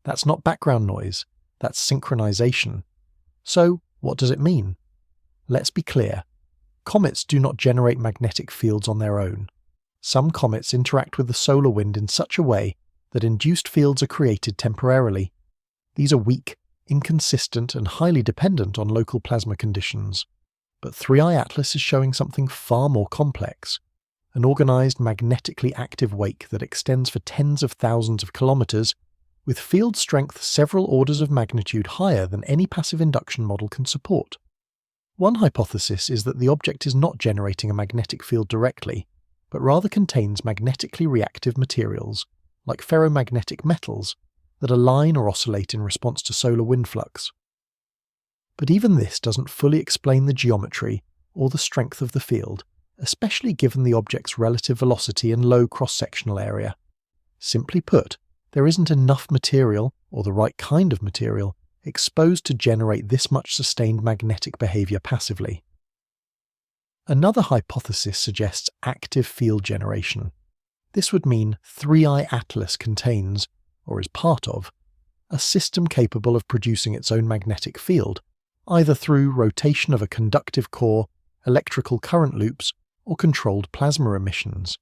That's not background noise, that's synchronization. So, what does it mean? Let's be clear. Comets do not generate magnetic fields on their own. Some comets interact with the solar wind in such a way that induced fields are created temporarily. These are weak, inconsistent, and highly dependent on local plasma conditions. But 3I Atlas is showing something far more complex: an organized, magnetically active wake that extends for tens of thousands of kilometers, with field strength several orders of magnitude higher than any passive induction model can support. One hypothesis is that the object is not generating a magnetic field directly, but rather contains magnetically reactive materials, like ferromagnetic metals, that align or oscillate in response to solar wind flux. But even this doesn't fully explain the geometry or the strength of the field, especially given the object's relative velocity and low cross-sectional area. Simply put, there isn't enough material, or the right kind of material, exposed to generate this much sustained magnetic behavior passively. Another hypothesis suggests active field generation. This would mean 3I Atlas contains, or is part of, a system capable of producing its own magnetic field, either through rotation of a conductive core, electrical current loops, or controlled plasma emissions.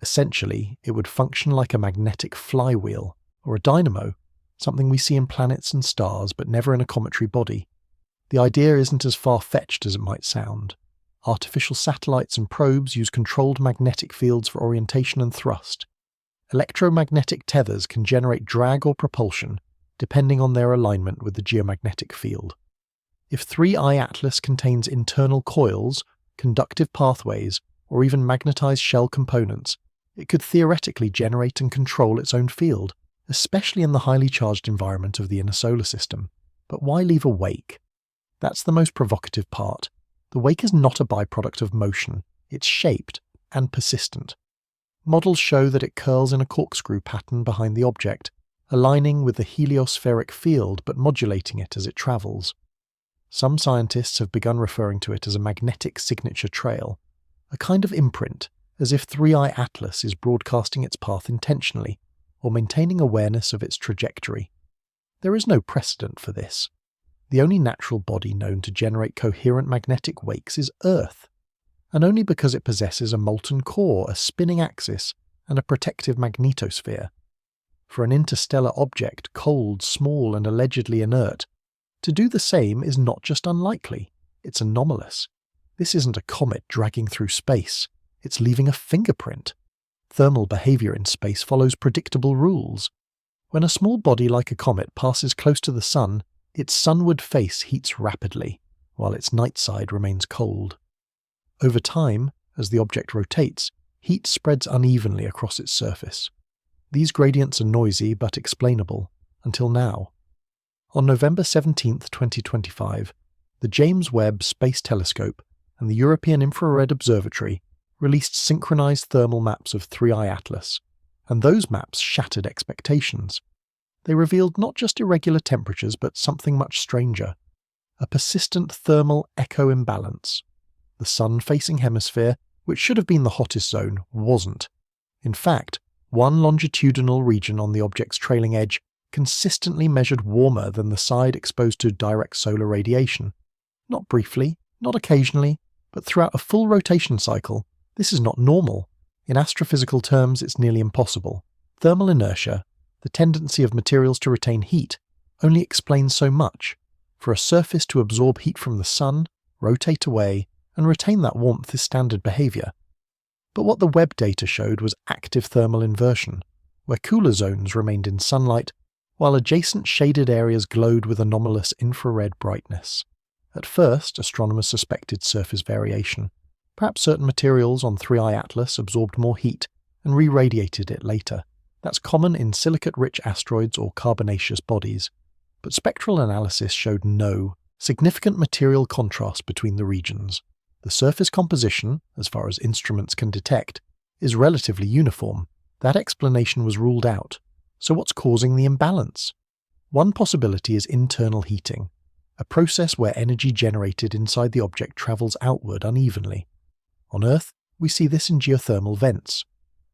Essentially, it would function like a magnetic flywheel, or a dynamo, something we see in planets and stars but never in a cometary body. The idea isn't as far-fetched as it might sound. Artificial satellites and probes use controlled magnetic fields for orientation and thrust. Electromagnetic tethers can generate drag or propulsion, depending on their alignment with the geomagnetic field. If 3I Atlas contains internal coils, conductive pathways, or even magnetized shell components, it could theoretically generate and control its own field, especially in the highly charged environment of the inner solar system. But why leave a wake? That's the most provocative part. The wake is not a byproduct of motion, it's shaped and persistent. Models show that it curls in a corkscrew pattern behind the object, aligning with the heliospheric field but modulating it as it travels. Some scientists have begun referring to it as a magnetic signature trail, a kind of imprint, as if 3I Atlas is broadcasting its path intentionally, or maintaining awareness of its trajectory. There is no precedent for this. The only natural body known to generate coherent magnetic wakes is Earth, and only because it possesses a molten core, a spinning axis, and a protective magnetosphere. For an interstellar object, cold, small, and allegedly inert, to do the same is not just unlikely, it's anomalous. This isn't a comet dragging through space, it's leaving a fingerprint. Thermal behavior in space follows predictable rules. When a small body like a comet passes close to the Sun, its sunward face heats rapidly, while its night side remains cold. Over time, as the object rotates, heat spreads unevenly across its surface. These gradients are noisy but explainable, until now. On November 17, 2025, the James Webb Space Telescope and the European Infrared Observatory released synchronized thermal maps of 3I Atlas, and those maps shattered expectations. They revealed not just irregular temperatures but something much stranger, a persistent thermal echo imbalance. The sun-facing hemisphere, which should have been the hottest zone, wasn't. In fact, one longitudinal region on the object's trailing edge consistently measured warmer than the side exposed to direct solar radiation. Not briefly, not occasionally, but throughout a full rotation cycle. This is not normal. In astrophysical terms, it's nearly impossible. Thermal inertia, the tendency of materials to retain heat, only explains so much. For a surface to absorb heat from the sun, rotate away, and retain that warmth is standard behavior. But what the Webb data showed was active thermal inversion, where cooler zones remained in sunlight, while adjacent shaded areas glowed with anomalous infrared brightness. At first, astronomers suspected surface variation. Perhaps certain materials on 3I Atlas absorbed more heat and re-radiated it later. That's common in silicate-rich asteroids or carbonaceous bodies. But spectral analysis showed no significant material contrast between the regions. The surface composition, as far as instruments can detect, is relatively uniform. That explanation was ruled out. So what's causing the imbalance? One possibility is internal heating, a process where energy generated inside the object travels outward unevenly. On Earth, we see this in geothermal vents.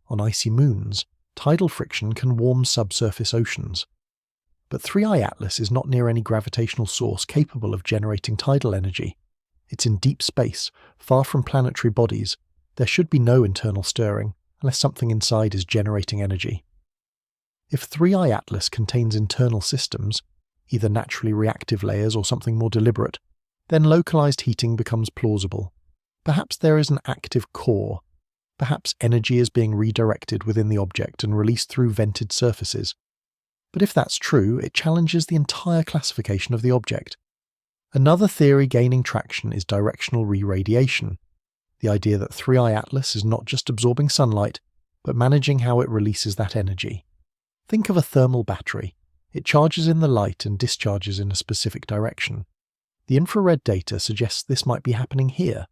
On icy moons, tidal friction can warm subsurface oceans. But 3I Atlas is not near any gravitational source capable of generating tidal energy. It's in deep space, far from planetary bodies. There should be no internal stirring, unless something inside is generating energy. If 3I Atlas contains internal systems, either naturally reactive layers or something more deliberate, then localized heating becomes plausible. Perhaps there is an active core. Perhaps energy is being redirected within the object and released through vented surfaces. But if that's true, it challenges the entire classification of the object. Another theory gaining traction is directional re-radiation, the idea that 3I Atlas is not just absorbing sunlight, but managing how it releases that energy. Think of a thermal battery. It charges in the light and discharges in a specific direction. The infrared data suggests this might be happening here.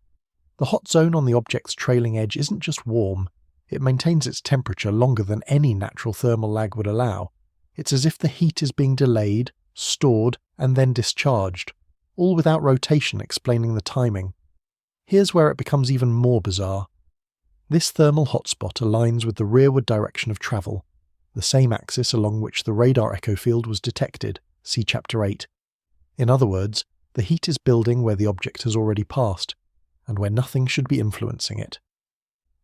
The hot zone on the object's trailing edge isn't just warm, it maintains its temperature longer than any natural thermal lag would allow. It's as if the heat is being delayed, stored, and then discharged, all without rotation explaining the timing. Here's where it becomes even more bizarre. This thermal hotspot aligns with the rearward direction of travel, the same axis along which the radar echo field was detected, see Chapter 8. In other words, the heat is building where the object has already passed, and where nothing should be influencing it.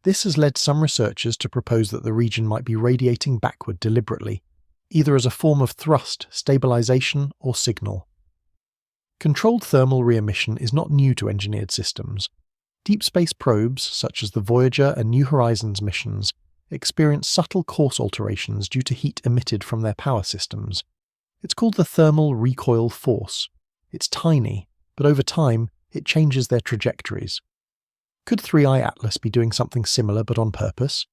This has led some researchers to propose that the region might be radiating backward deliberately, either as a form of thrust, stabilization, or signal. Controlled thermal re-emission is not new to engineered systems. Deep space probes, such as the Voyager and New Horizons missions, experience subtle course alterations due to heat emitted from their power systems. It's called the thermal recoil force. It's tiny, but over time, it changes their trajectories. Could 3I Atlas be doing something similar but on purpose?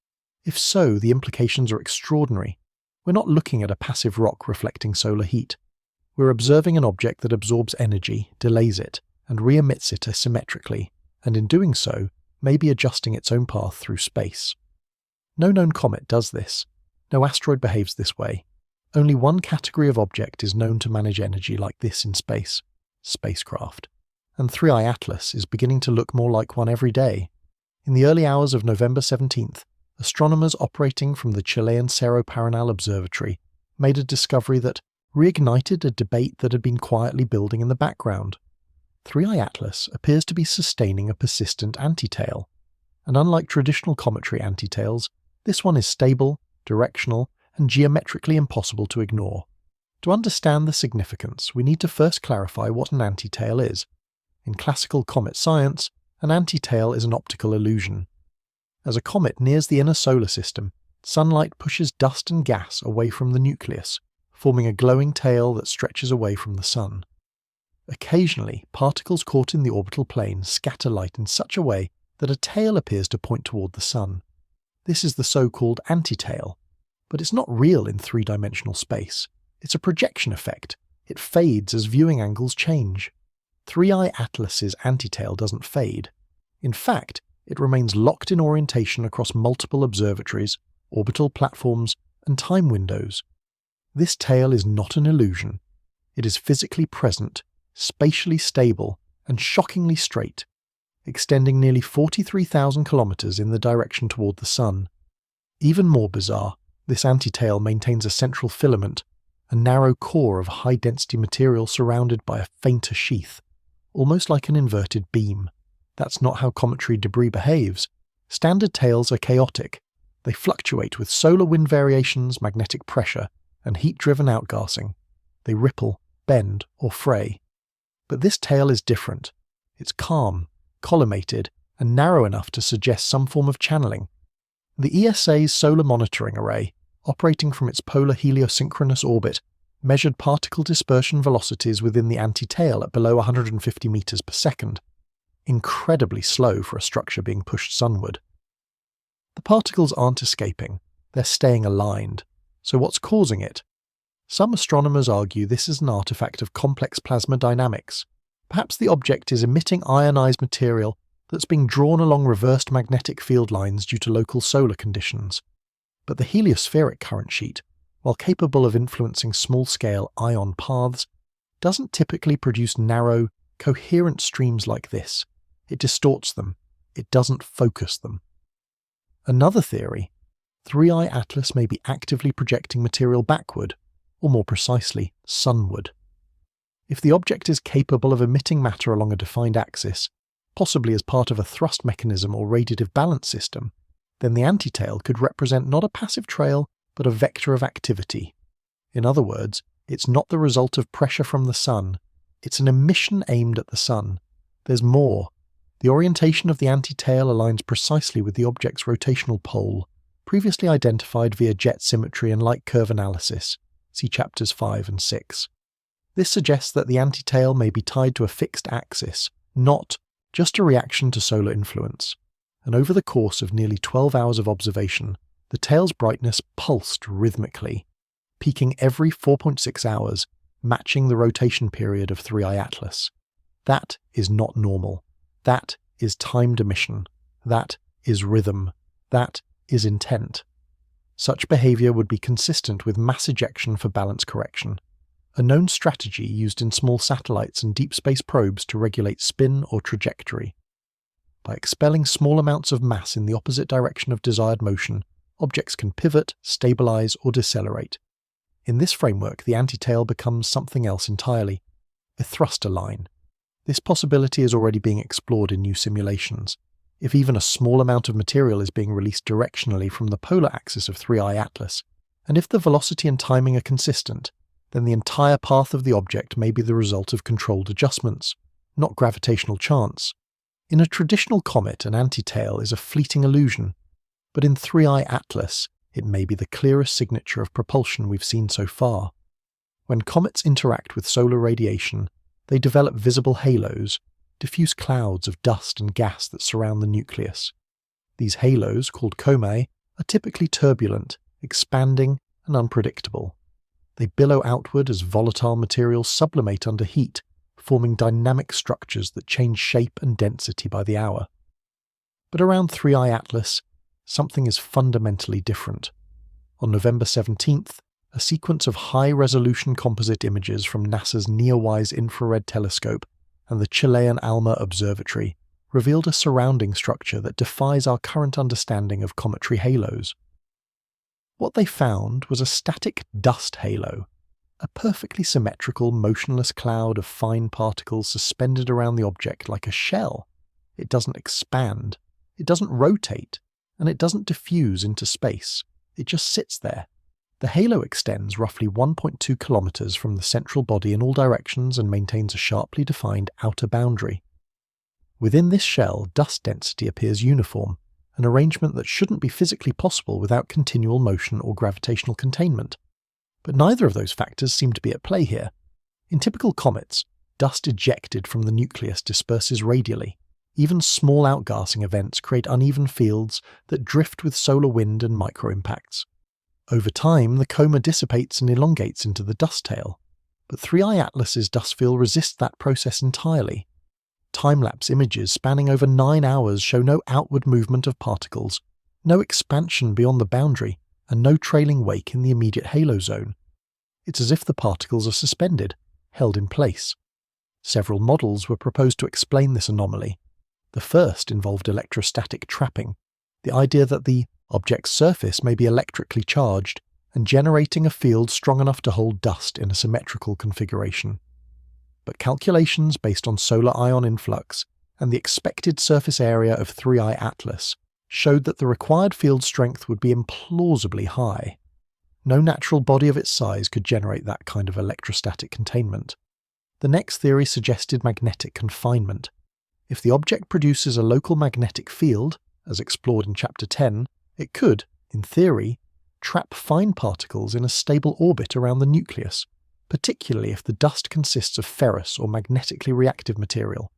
If so, the implications are extraordinary. We're not looking at a passive rock reflecting solar heat. We're observing an object that absorbs energy, delays it, and re-emits it asymmetrically, and in doing so, may be adjusting its own path through space. No known comet does this. No asteroid behaves this way. Only one category of object is known to manage energy like this in space: spacecraft. And 3I Atlas is beginning to look more like one every day. In the early hours of November 17th, astronomers operating from the Chilean Cerro Paranal Observatory made a discovery that reignited a debate that had been quietly building in the background. 3I Atlas appears to be sustaining a persistent antitail, and unlike traditional cometary antitails, this one is stable, directional, and geometrically impossible to ignore. To understand the significance, we need to first clarify what an antitail is. In classical comet science, an antitail is an optical illusion. As a comet nears the inner solar system, sunlight pushes dust and gas away from the nucleus, forming a glowing tail that stretches away from the sun. Occasionally, particles caught in the orbital plane scatter light in such a way that a tail appears to point toward the sun. This is the so-called antitail, but it's not real in three-dimensional space. It's a projection effect. It fades as viewing angles change. 3I Atlas's antitail doesn't fade. In fact, it remains locked in orientation across multiple observatories, orbital platforms, and time windows. This tail is not an illusion. It is physically present, spatially stable, and shockingly straight, extending nearly 43,000 kilometers in the direction toward the Sun. Even more bizarre, this antitail maintains a central filament, a narrow core of high-density material surrounded by a fainter sheath, almost like an inverted beam. That's not how cometary debris behaves. Standard tails are chaotic. They fluctuate with solar wind variations, magnetic pressure, and heat-driven outgassing. They ripple, bend, or fray. But this tail is different. It's calm, collimated, and narrow enough to suggest some form of channeling. The ESA's Solar Monitoring Array, operating from its polar heliosynchronous orbit, measured particle dispersion velocities within the antitail at below 150 meters per second. Incredibly slow for a structure being pushed sunward. The particles aren't escaping, they're staying aligned. So what's causing it? Some astronomers argue this is an artifact of complex plasma dynamics. Perhaps the object is emitting ionized material that's being drawn along reversed magnetic field lines due to local solar conditions. But the heliospheric current sheet, while capable of influencing small-scale ion paths, doesn't typically produce narrow, coherent streams like this. It distorts them. It doesn't focus them. Another theory, 3I Atlas may be actively projecting material backward, or more precisely, sunward. If the object is capable of emitting matter along a defined axis, possibly as part of a thrust mechanism or radiative balance system, then the antitail could represent not a passive trail, but a vector of activity. In other words, it's not the result of pressure from the Sun. It's an emission aimed at the Sun. There's more. The orientation of the antitail aligns precisely with the object's rotational pole, previously identified via jet symmetry and light curve analysis. See chapters 5 and 6. This suggests that the antitail may be tied to a fixed axis, not just a reaction to solar influence. And over the course of nearly 12 hours of observation, the tail's brightness pulsed rhythmically, peaking every 4.6 hours, matching the rotation period of 3I Atlas. That is not normal. That is timed emission. That is rhythm. That is intent. Such behavior would be consistent with mass ejection for balance correction, a known strategy used in small satellites and deep space probes to regulate spin or trajectory. By expelling small amounts of mass in the opposite direction of desired motion, objects can pivot, stabilize, or decelerate. In this framework, the antitail becomes something else entirely, a thruster line. This possibility is already being explored in new simulations. If even a small amount of material is being released directionally from the polar axis of 3I Atlas, and if the velocity and timing are consistent, then the entire path of the object may be the result of controlled adjustments, not gravitational chance. In a traditional comet, an antitail is a fleeting illusion, but in 3I Atlas, it may be the clearest signature of propulsion we've seen so far. When comets interact with solar radiation, they develop visible halos, diffuse clouds of dust and gas that surround the nucleus. These halos, called comet, are typically turbulent, expanding, and unpredictable. They billow outward as volatile materials sublimate under heat, forming dynamic structures that change shape and density by the hour. But around 3I Atlas, something is fundamentally different. On November 17th, a sequence of high-resolution composite images from NASA's Neowise infrared telescope and the Chilean ALMA observatory revealed a surrounding structure that defies our current understanding of cometary halos. What they found was a static dust halo, a perfectly symmetrical, motionless cloud of fine particles suspended around the object like a shell. It doesn't expand, it doesn't rotate, and it doesn't diffuse into space. It just sits there. The halo extends roughly 1.2 kilometers from the central body in all directions and maintains a sharply defined outer boundary. Within this shell, dust density appears uniform, an arrangement that shouldn't be physically possible without continual motion or gravitational containment. But neither of those factors seem to be at play here. In typical comets, dust ejected from the nucleus disperses radially. Even small outgassing events create uneven fields that drift with solar wind and micro-impacts. Over time, the coma dissipates and elongates into the dust tail. But 3i Atlas's dust field resists that process entirely. Time-lapse images spanning over 9 hours show no outward movement of particles, no expansion beyond the boundary, and no trailing wake in the immediate halo zone. It's as if the particles are suspended, held in place. Several models were proposed to explain this anomaly. The first involved electrostatic trapping, the idea that the object's surface may be electrically charged and generating a field strong enough to hold dust in a symmetrical configuration. But calculations based on solar ion influx and the expected surface area of 3i Atlas showed that the required field strength would be implausibly high. No natural body of its size could generate that kind of electrostatic containment. The next theory suggested magnetic confinement. If the object produces a local magnetic field, as explored in Chapter 10, it could, in theory, trap fine particles in a stable orbit around the nucleus, particularly if the dust consists of ferrous or magnetically reactive material.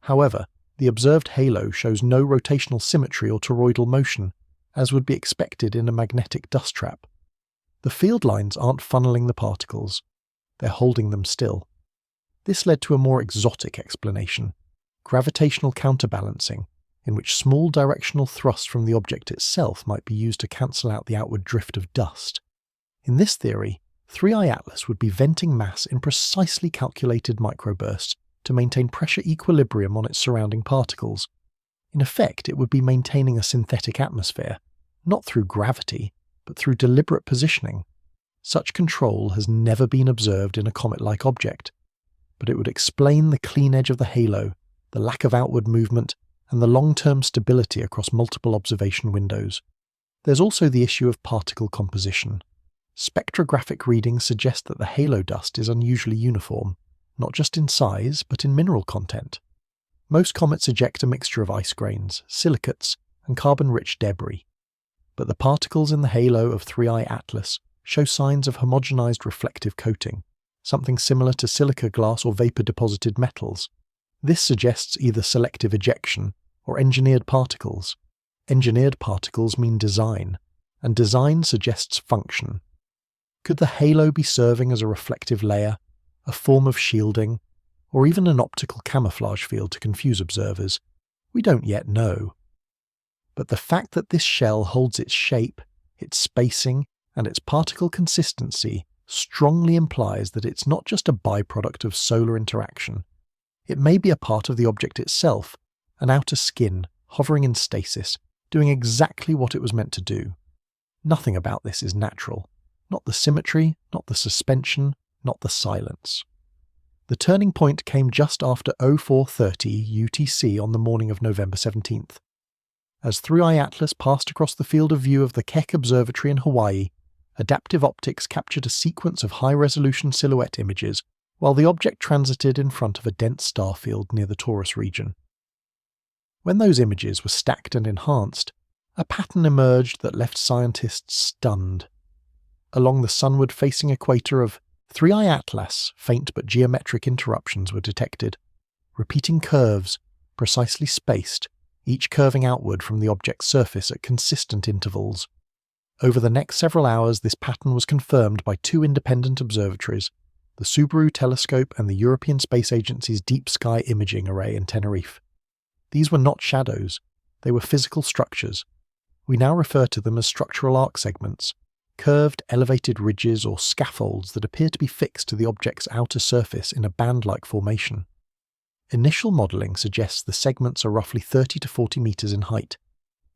However, the observed halo shows no rotational symmetry or toroidal motion, as would be expected in a magnetic dust trap. The field lines aren't funneling the particles, they're holding them still. This led to a more exotic explanation, gravitational counterbalancing, in which small directional thrust from the object itself might be used to cancel out the outward drift of dust. In this theory, 3i Atlas would be venting mass in precisely calculated microbursts to maintain pressure equilibrium on its surrounding particles. In effect, it would be maintaining a synthetic atmosphere, not through gravity, but through deliberate positioning. Such control has never been observed in a comet-like object, but it would explain the clean edge of the halo, the lack of outward movement, and the long-term stability across multiple observation windows. There's also the issue of particle composition. Spectrographic readings suggest that the halo dust is unusually uniform, not just in size, but in mineral content. Most comets eject a mixture of ice grains, silicates, and carbon-rich debris. But the particles in the halo of 3i Atlas show signs of homogenized reflective coating, something similar to silica glass or vapor-deposited metals. This suggests either selective ejection or engineered particles. Engineered particles mean design, and design suggests function. Could the halo be serving as a reflective layer, a form of shielding, or even an optical camouflage field to confuse observers? We don't yet know. But the fact that this shell holds its shape, its spacing, and its particle consistency strongly implies that it's not just a byproduct of solar interaction. It may be a part of the object itself, an outer skin, hovering in stasis, doing exactly what it was meant to do. Nothing about this is natural. Not the symmetry, not the suspension, not the silence. The turning point came just after 0430 UTC on the morning of November 17th. As 3i Atlas passed across the field of view of the Keck Observatory in Hawaii, adaptive optics captured a sequence of high-resolution silhouette images while the object transited in front of a dense star field near the Taurus region. When those images were stacked and enhanced, a pattern emerged that left scientists stunned. Along the sunward-facing equator of 3i Atlas, faint but geometric interruptions were detected, repeating curves, precisely spaced, each curving outward from the object's surface at consistent intervals. Over the next several hours, this pattern was confirmed by 2 independent observatories, the Subaru Telescope and the European Space Agency's Deep Sky Imaging Array in Tenerife. These were not shadows, they were physical structures. We now refer to them as structural arc segments, curved, elevated ridges or scaffolds that appear to be fixed to the object's outer surface in a band-like formation. Initial modelling suggests the segments are roughly 30 to 40 metres in height,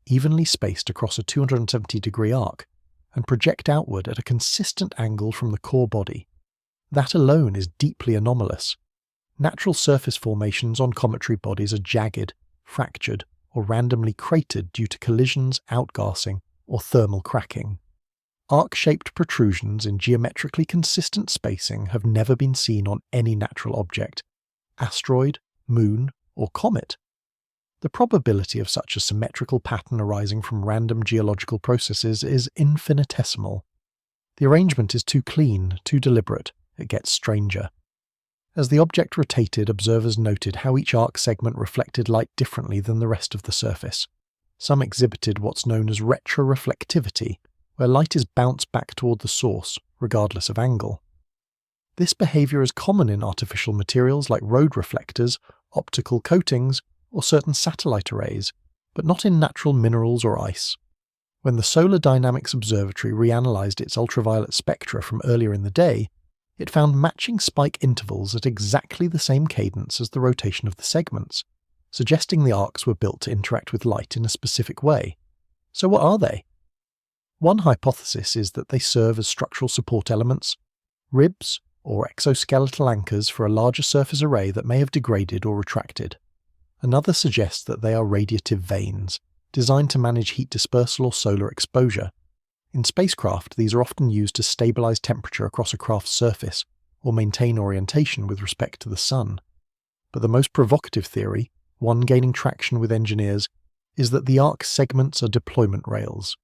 evenly spaced across a 270-degree arc, and project outward at a consistent angle from the core body. That alone is deeply anomalous. Natural surface formations on cometary bodies are jagged, fractured, or randomly cratered due to collisions, outgassing, or thermal cracking. Arc-shaped protrusions in geometrically consistent spacing have never been seen on any natural object, asteroid, moon, or comet. The probability of such a symmetrical pattern arising from random geological processes is infinitesimal. The arrangement is too clean, too deliberate, it gets stranger. As the object rotated, observers noted how each arc segment reflected light differently than the rest of the surface. Some exhibited what's known as retroreflectivity, where light is bounced back toward the source, regardless of angle. This behavior is common in artificial materials like road reflectors, optical coatings, or certain satellite arrays, but not in natural minerals or ice. When the Solar Dynamics Observatory reanalyzed its ultraviolet spectra from earlier in the day, it found matching spike intervals at exactly the same cadence as the rotation of the segments, suggesting the arcs were built to interact with light in a specific way. So what are they? One hypothesis is that they serve as structural support elements, ribs, or exoskeletal anchors for a larger surface array that may have degraded or retracted. Another suggests that they are radiative vanes, designed to manage heat dispersal or solar exposure. In spacecraft, these are often used to stabilize temperature across a craft's surface or maintain orientation with respect to the sun. But the most provocative theory, one gaining traction with engineers, is that the arc segments are deployment rails.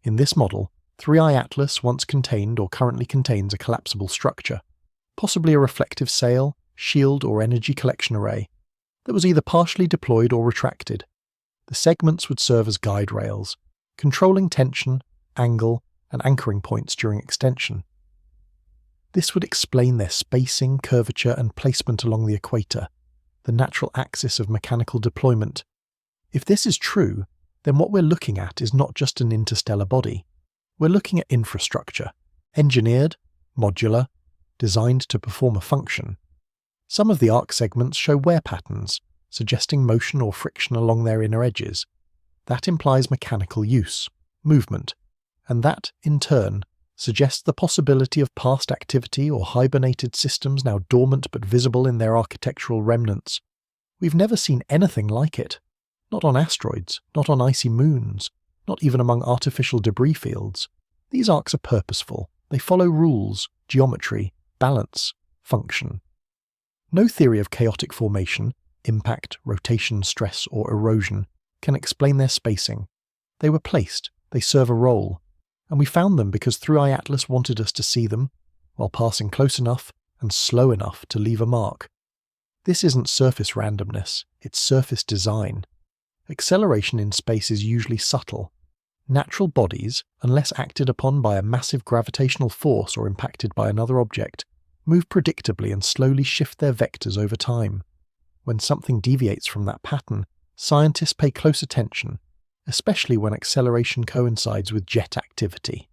In this model, 3i Atlas once contained or currently contains a collapsible structure, possibly a reflective sail, shield, or energy collection array, that was either partially deployed or retracted. The segments would serve as guide rails, controlling tension, angle, and anchoring points during extension. This would explain their spacing, curvature, and placement along the equator, the natural axis of mechanical deployment. If this is true, then what we're looking at is not just an interstellar body. We're looking at infrastructure, engineered, modular, designed to perform a function. Some of the arc segments show wear patterns, suggesting motion or friction along their inner edges. That implies mechanical use, movement, and that, in turn, suggests the possibility of past activity or hibernated systems now dormant but visible in their architectural remnants. We've never seen anything like it. Not on asteroids, not on icy moons, not even among artificial debris fields. These arcs are purposeful. They follow rules, geometry, balance, function. No theory of chaotic formation, impact, rotation, stress, or erosion can explain their spacing. They were placed, they serve a role, and we found them because 3i Atlas wanted us to see them, while passing close enough and slow enough to leave a mark. This isn't surface randomness, it's surface design. Acceleration in space is usually subtle. Natural bodies, unless acted upon by a massive gravitational force or impacted by another object, move predictably and slowly shift their vectors over time. When something deviates from that pattern, scientists pay close attention, especially when acceleration coincides with jet activity.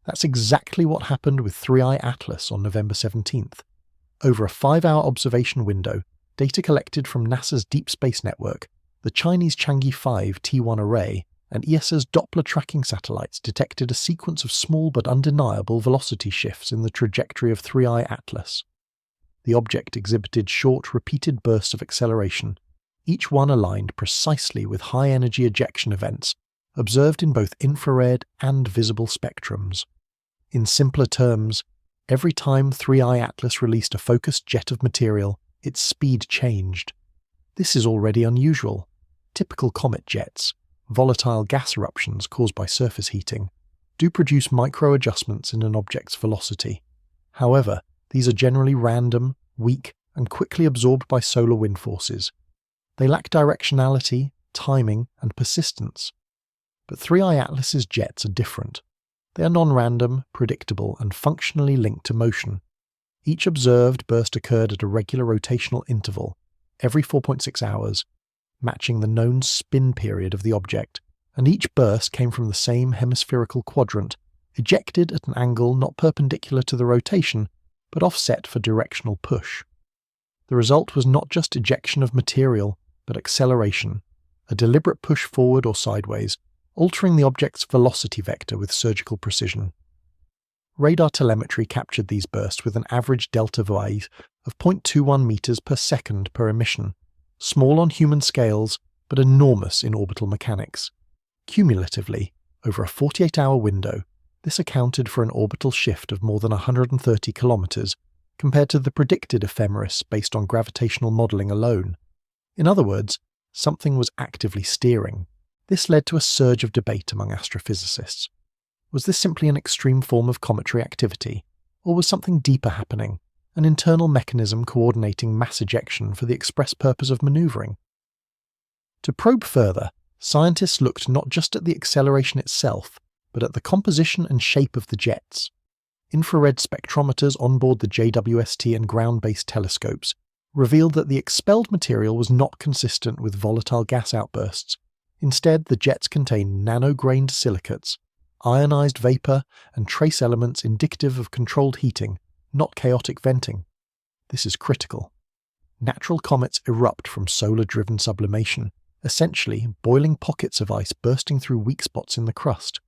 That's exactly what happened with 3i Atlas on November 17th. Over a 5-hour observation window, data collected from NASA's Deep Space Network, the Chinese Chang'e 5 T1 array, and ESA's Doppler tracking satellites detected a sequence of small but undeniable velocity shifts in the trajectory of 3i Atlas. The object exhibited short, repeated bursts of acceleration, each one aligned precisely with high-energy ejection events observed in both infrared and visible spectrums. In simpler terms, every time 3i Atlas released a focused jet of material, its speed changed. This is already unusual. Typical comet jets, volatile gas eruptions caused by surface heating, do produce micro-adjustments in an object's velocity. However, these are generally random, weak, and quickly absorbed by solar wind forces. They lack directionality, timing, and persistence. But 3i Atlas's jets are different. They are non-random, predictable, and functionally linked to motion. Each observed burst occurred at a regular rotational interval, every 4.6 hours, matching the known spin period of the object, and each burst came from the same hemispherical quadrant, ejected at an angle not perpendicular to the rotation, but offset for directional push. The result was not just ejection of material, but acceleration, a deliberate push forward or sideways, altering the object's velocity vector with surgical precision. Radar telemetry captured these bursts with an average delta V of 0.21 meters per second per emission, small on human scales, but enormous in orbital mechanics. Cumulatively, over a 48-hour window, this accounted for an orbital shift of more than 130 kilometers, compared to the predicted ephemeris based on gravitational modeling alone. In other words, something was actively steering. This led to a surge of debate among astrophysicists. Was this simply an extreme form of cometary activity, or was something deeper happening, an internal mechanism coordinating mass ejection for the express purpose of maneuvering? To probe further, scientists looked not just at the acceleration itself, but at the composition and shape of the jets. infrared spectrometers onboard the JWST and ground-based telescopes revealed that the expelled material was not consistent with volatile gas outbursts. Instead, the jets contained nano-grained silicates, ionized vapor, and trace elements indicative of controlled heating, not chaotic venting. This is critical. Natural comets erupt from solar-driven sublimation, essentially boiling pockets of ice bursting through weak spots in the crust.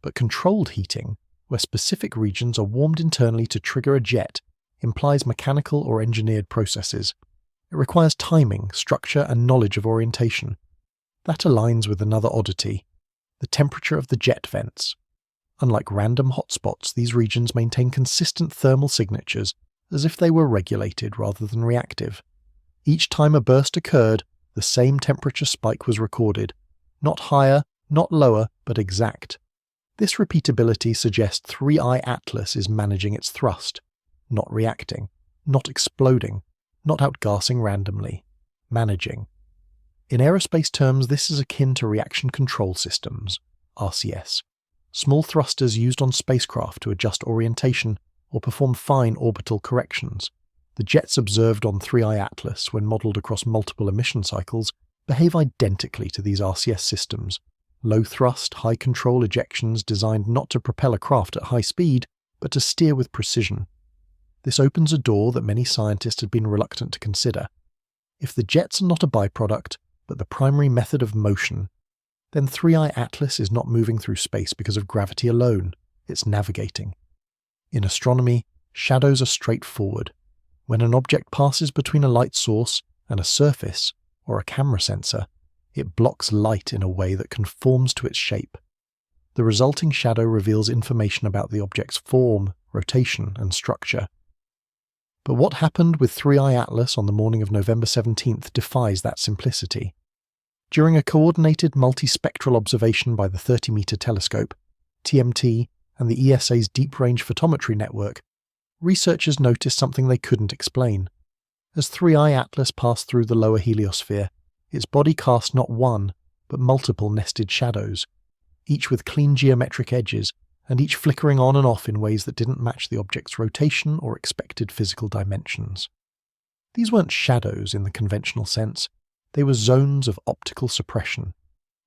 But controlled heating, where specific regions are warmed internally to trigger a jet, implies mechanical or engineered processes. It requires timing, structure, and knowledge of orientation. That aligns with another oddity, the temperature of the jet vents. Unlike random hotspots, these regions maintain consistent thermal signatures, as if they were regulated rather than reactive. Each time a burst occurred, the same temperature spike was recorded. Not higher, not lower, but exact. This repeatability suggests 3I Atlas is managing its thrust, not reacting, not exploding, not outgassing randomly, managing. In aerospace terms, this is akin to reaction control systems, RCS, small thrusters used on spacecraft to adjust orientation or perform fine orbital corrections. The jets observed on 3I Atlas, when modelled across multiple emission cycles, behave identically to these RCS systems. Low thrust, high control ejections designed not to propel a craft at high speed, but to steer with precision. This opens a door that many scientists had been reluctant to consider. If the jets are not a byproduct, but the primary method of motion, then 3I Atlas is not moving through space because of gravity alone, it's navigating. In astronomy, shadows are straightforward. When an object passes between a light source and a surface, or a camera sensor, it blocks light in a way that conforms to its shape. The resulting shadow reveals information about the object's form, rotation, and structure. But what happened with 3I Atlas on the morning of November 17th defies that simplicity. During a coordinated multispectral observation by the 30-meter telescope, TMT, and the ESA's Deep Range Photometry Network, researchers noticed something they couldn't explain. As 3I Atlas passed through the lower heliosphere, its body cast not one, but multiple nested shadows, each with clean geometric edges, and each flickering on and off in ways that didn't match the object's rotation or expected physical dimensions. These weren't shadows in the conventional sense, they were zones of optical suppression,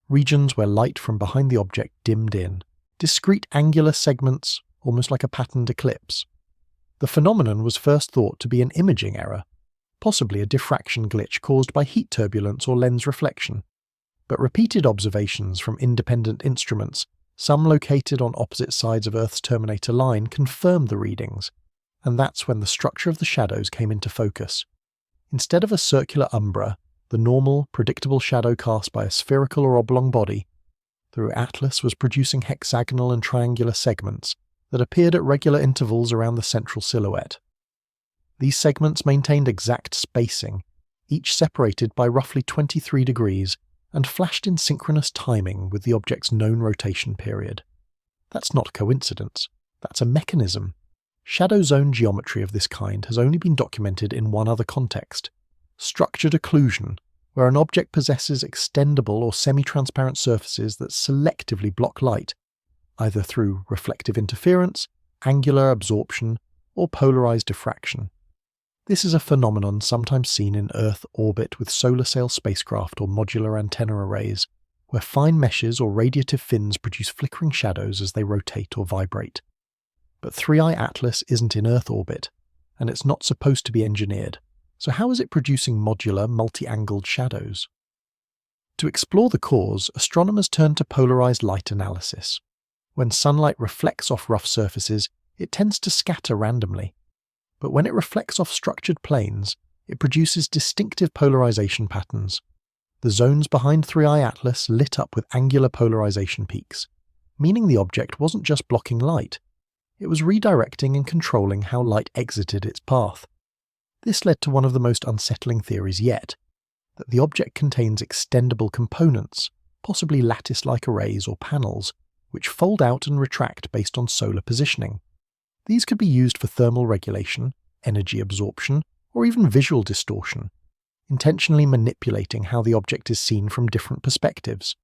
regions where light from behind the object dimmed in, discrete angular segments, almost like a patterned eclipse. The phenomenon was first thought to be an imaging error, possibly a diffraction glitch caused by heat turbulence or lens reflection. But repeated observations from independent instruments, some located on opposite sides of Earth's terminator line, confirmed the readings, and that's when the structure of the shadows came into focus. Instead of a circular umbra, the normal, predictable shadow cast by a spherical or oblong body, the Atlas was producing hexagonal and triangular segments that appeared at regular intervals around the central silhouette. These segments maintained exact spacing, each separated by roughly 23 degrees, and flashed in synchronous timing with the object's known rotation period. That's not coincidence, that's a mechanism. Shadow zone geometry of this kind has only been documented in one other context: structured occlusion, where an object possesses extendable or semi-transparent surfaces that selectively block light, either through reflective interference, angular absorption, or polarized diffraction. This is a phenomenon sometimes seen in Earth orbit with solar sail spacecraft or modular antenna arrays, where fine meshes or radiative fins produce flickering shadows as they rotate or vibrate. But 3I Atlas isn't in Earth orbit, and it's not supposed to be engineered, so how is it producing modular, multi-angled shadows? To explore the cause, astronomers turn to polarized light analysis. When sunlight reflects off rough surfaces, it tends to scatter randomly. But when it reflects off structured planes, it produces distinctive polarization patterns. The zones behind 3I Atlas lit up with angular polarization peaks, meaning the object wasn't just blocking light, it was redirecting and controlling how light exited its path. This led to one of the most unsettling theories yet, that the object contains extendable components, possibly lattice-like arrays or panels, which fold out and retract based on solar positioning. These could be used for thermal regulation, energy absorption, or even visual distortion, intentionally manipulating how the object is seen from different perspectives.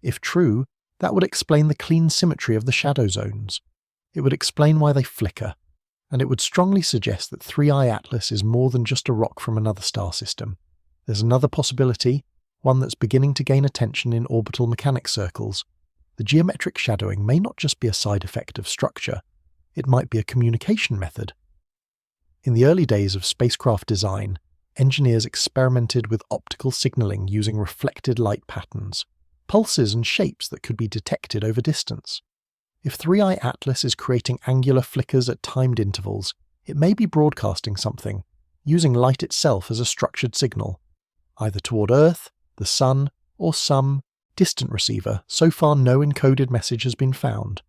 If true, that would explain the clean symmetry of the shadow zones. It would explain why they flicker, and it would strongly suggest that 3i Atlas is more than just a rock from another star system. There's another possibility, one that's beginning to gain attention in orbital mechanics circles. The geometric shadowing may not just be a side effect of structure, it might be a communication method. In the early days of spacecraft design, engineers experimented with optical signaling using reflected light patterns, pulses and shapes that could be detected over distance. If 3i Atlas is creating angular flickers at timed intervals, it may be broadcasting something, using light itself as a structured signal, either toward Earth, the Sun, or some distant receiver. So far no encoded message has been found.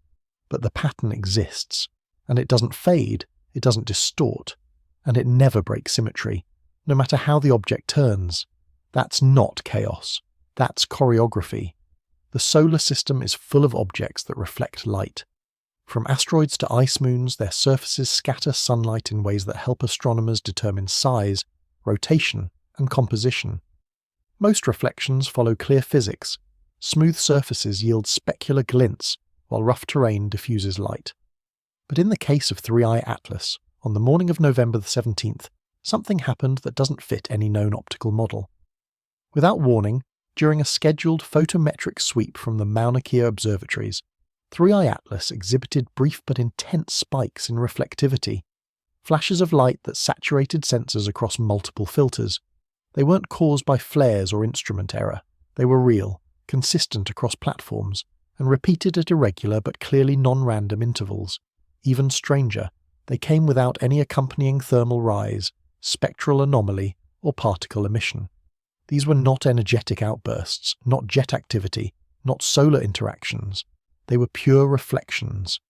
But the pattern exists, and it doesn't fade, it doesn't distort, and it never breaks symmetry, no matter how the object turns. That's not chaos. That's choreography. The solar system is full of objects that reflect light. From asteroids to ice moons, their surfaces scatter sunlight in ways that help astronomers determine size, rotation, and composition. Most reflections follow clear physics. Smooth surfaces yield specular glints, while rough terrain diffuses light. But in the case of 3i Atlas, on the morning of November the 17th, something happened that doesn't fit any known optical model. Without warning, during a scheduled photometric sweep from the Mauna Kea observatories, 3i Atlas exhibited brief but intense spikes in reflectivity, flashes of light that saturated sensors across multiple filters. They weren't caused by flares or instrument error. They were real, consistent across platforms, and repeated at irregular but clearly non-random intervals. Even stranger, they came without any accompanying thermal rise, spectral anomaly, or particle emission. These were not energetic outbursts, not jet activity, not solar interactions. They were pure reflections,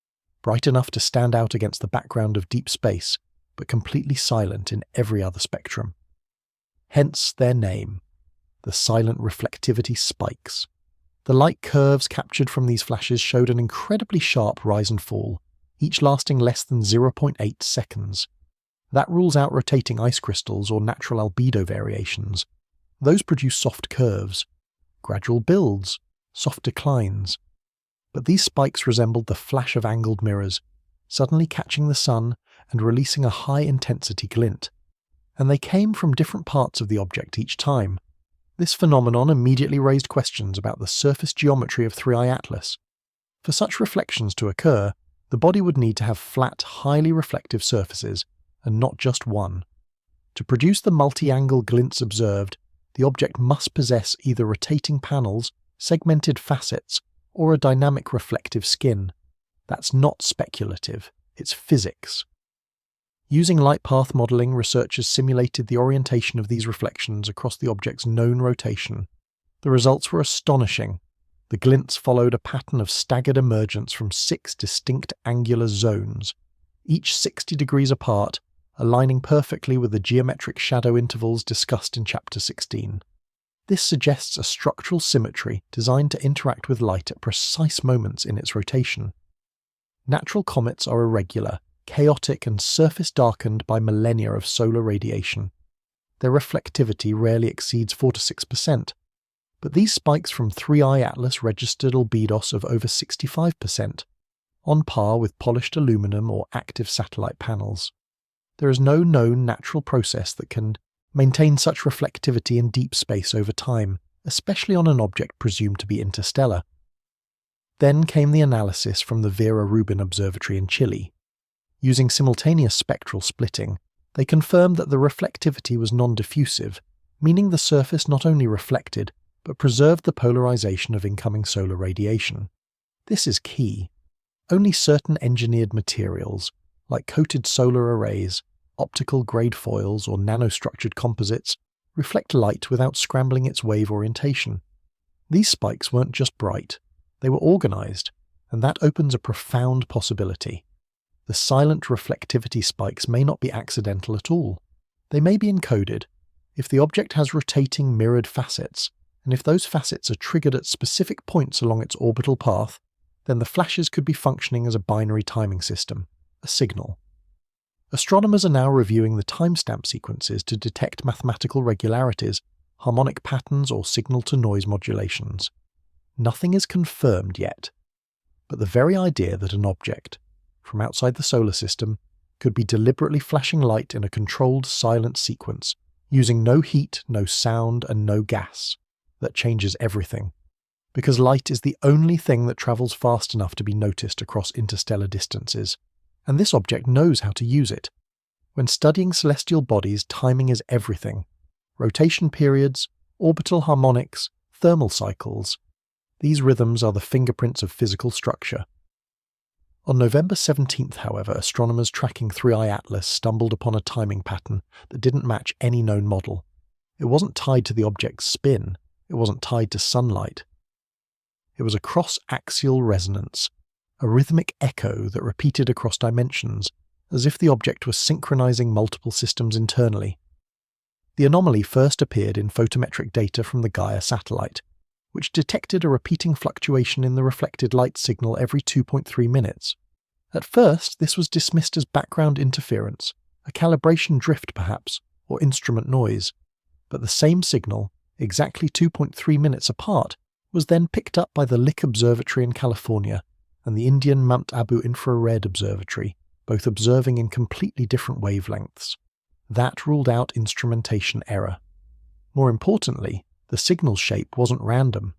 bright enough to stand out against the background of deep space, but completely silent in every other spectrum. Hence their name, the silent reflectivity spikes. The light curves captured from these flashes showed an incredibly sharp rise and fall, each lasting less than 0.8 seconds. That rules out rotating ice crystals or natural albedo variations. Those produce soft curves, gradual builds, soft declines. But these spikes resembled the flash of angled mirrors, suddenly catching the sun and releasing a high-intensity glint. And they came from different parts of the object each time. This phenomenon immediately raised questions about the surface geometry of 3i Atlas. For such reflections to occur, the body would need to have flat, highly reflective surfaces, and not just one. To produce the multi-angle glints observed, the object must possess either rotating panels, segmented facets, or a dynamic reflective skin. That's not speculative, it's physics. Using light path modeling, researchers simulated the orientation of these reflections across the object's known rotation. The results were astonishing. The glints followed a pattern of staggered emergence from 6 distinct angular zones, each 60 degrees apart, aligning perfectly with the geometric shadow intervals discussed in Chapter 16. This suggests a structural symmetry designed to interact with light at precise moments in its rotation. Natural comets are irregular, chaotic and surface-darkened by millennia of solar radiation. Their reflectivity rarely exceeds 4 to 6%, but these spikes from 3i Atlas registered albedos of over 65%, on par with polished aluminum or active satellite panels. There is no known natural process that can maintain such reflectivity in deep space over time, especially on an object presumed to be interstellar. Then came the analysis from the Vera Rubin Observatory in Chile. Using simultaneous spectral splitting, they confirmed that the reflectivity was non-diffusive, meaning the surface not only reflected, but preserved the polarization of incoming solar radiation. This is key. Only certain engineered materials, like coated solar arrays, optical grade foils or nanostructured composites, reflect light without scrambling its wave orientation. These spikes weren't just bright, they were organized, and that opens a profound possibility. The silent reflectivity spikes may not be accidental at all. They may be encoded. If the object has rotating mirrored facets, and if those facets are triggered at specific points along its orbital path, then the flashes could be functioning as a binary timing system, a signal. Astronomers are now reviewing the timestamp sequences to detect mathematical regularities, harmonic patterns, or signal-to-noise modulations. Nothing is confirmed yet, but the very idea that an object, from outside the solar system could be deliberately flashing light in a controlled silent sequence, using no heat, no sound, and no gas. That changes everything. Because light is the only thing that travels fast enough to be noticed across interstellar distances, and this object knows how to use it. When studying celestial bodies, timing is everything. Rotation periods, orbital harmonics, thermal cycles. These rhythms are the fingerprints of physical structure. On November 17th, however, astronomers tracking 3i Atlas stumbled upon a timing pattern that didn't match any known model. It wasn't tied to the object's spin, it wasn't tied to sunlight. It was a cross-axial resonance, a rhythmic echo that repeated across dimensions, as if the object was synchronizing multiple systems internally. The anomaly first appeared in photometric data from the Gaia satellite, which detected a repeating fluctuation in the reflected light signal every 2.3 minutes. At first, this was dismissed as background interference, a calibration drift perhaps, or instrument noise, but the same signal, exactly 2.3 minutes apart, was then picked up by the Lick Observatory in California and the Indian Mount Abu Infrared Observatory, both observing in completely different wavelengths. That ruled out instrumentation error. More importantly, the signal shape wasn't random.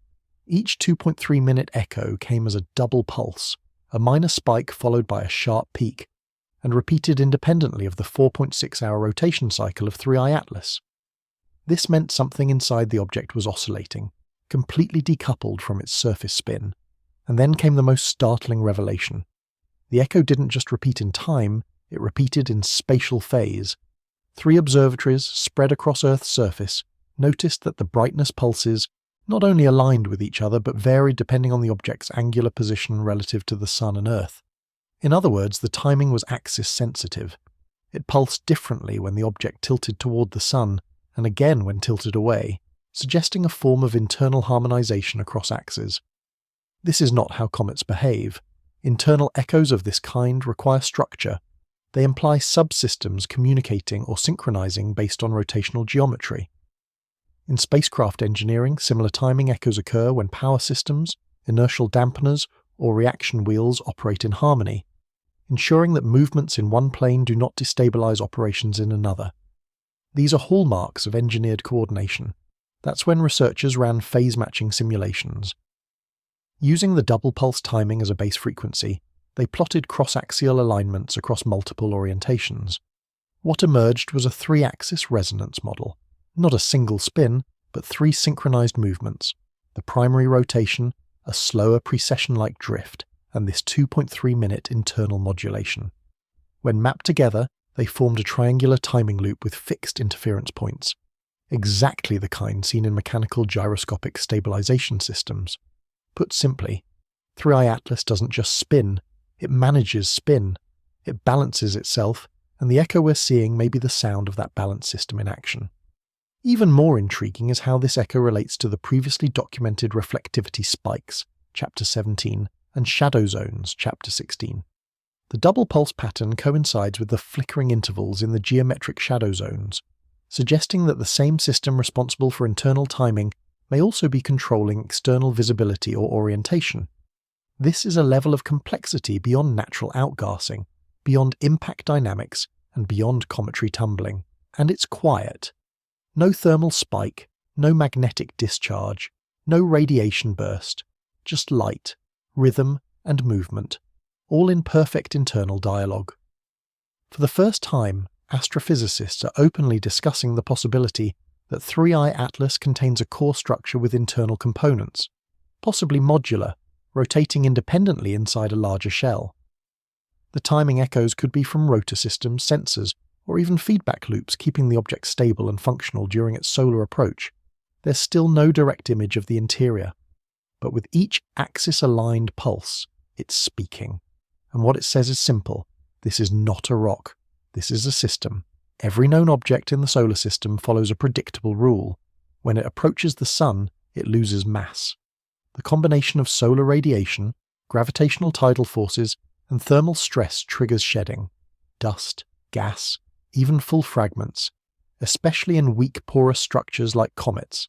Each 2.3-minute echo came as a double pulse, a minor spike followed by a sharp peak, and repeated independently of the 4.6-hour rotation cycle of 3i Atlas. This meant something inside the object was oscillating, completely decoupled from its surface spin. And then came the most startling revelation. The echo didn't just repeat in time, it repeated in spatial phase. 3 observatories, spread across Earth's surface, noticed that the brightness pulses not only aligned with each other but varied depending on the object's angular position relative to the Sun and Earth. In other words, the timing was axis-sensitive. It pulsed differently when the object tilted toward the Sun, and again when tilted away, suggesting a form of internal harmonization across axes. This is not how comets behave. Internal echoes of this kind require structure. They imply subsystems communicating or synchronizing based on rotational geometry. In spacecraft engineering, similar timing echoes occur when power systems, inertial dampeners, or reaction wheels operate in harmony, ensuring that movements in one plane do not destabilize operations in another. These are hallmarks of engineered coordination. That's when researchers ran phase-matching simulations. Using the double pulse timing as a base frequency, they plotted cross-axial alignments across multiple orientations. What emerged was a 3-axis resonance model. Not a single spin, but 3 synchronized movements. The primary rotation, a slower precession-like drift, and this 2.3-minute internal modulation. When mapped together, they formed a triangular timing loop with fixed interference points. Exactly the kind seen in mechanical gyroscopic stabilization systems. Put simply, 3i Atlas doesn't just spin, it manages spin. It balances itself, and the echo we're seeing may be the sound of that balance system in action. Even more intriguing is how this echo relates to the previously documented reflectivity spikes, Chapter 17, and shadow zones, Chapter 16. The double pulse pattern coincides with the flickering intervals in the geometric shadow zones, suggesting that the same system responsible for internal timing may also be controlling external visibility or orientation. This is a level of complexity beyond natural outgassing, beyond impact dynamics, and beyond cometary tumbling. And it's quiet. No thermal spike, no magnetic discharge, no radiation burst, just light, rhythm, and movement, all in perfect internal dialogue. For the first time, astrophysicists are openly discussing the possibility that 3i Atlas contains a core structure with internal components, possibly modular, rotating independently inside a larger shell. The timing echoes could be from rotor systems, sensors, or even feedback loops keeping the object stable and functional during its solar approach. There's still no direct image of the interior, but with each axis-aligned pulse, it's speaking. And what it says is simple. This is not a rock. This is a system. Every known object in the solar system follows a predictable rule. When it approaches the Sun, it loses mass. The combination of solar radiation, gravitational tidal forces, and thermal stress triggers shedding. Dust, gas, even full fragments, especially in weak porous structures like comets.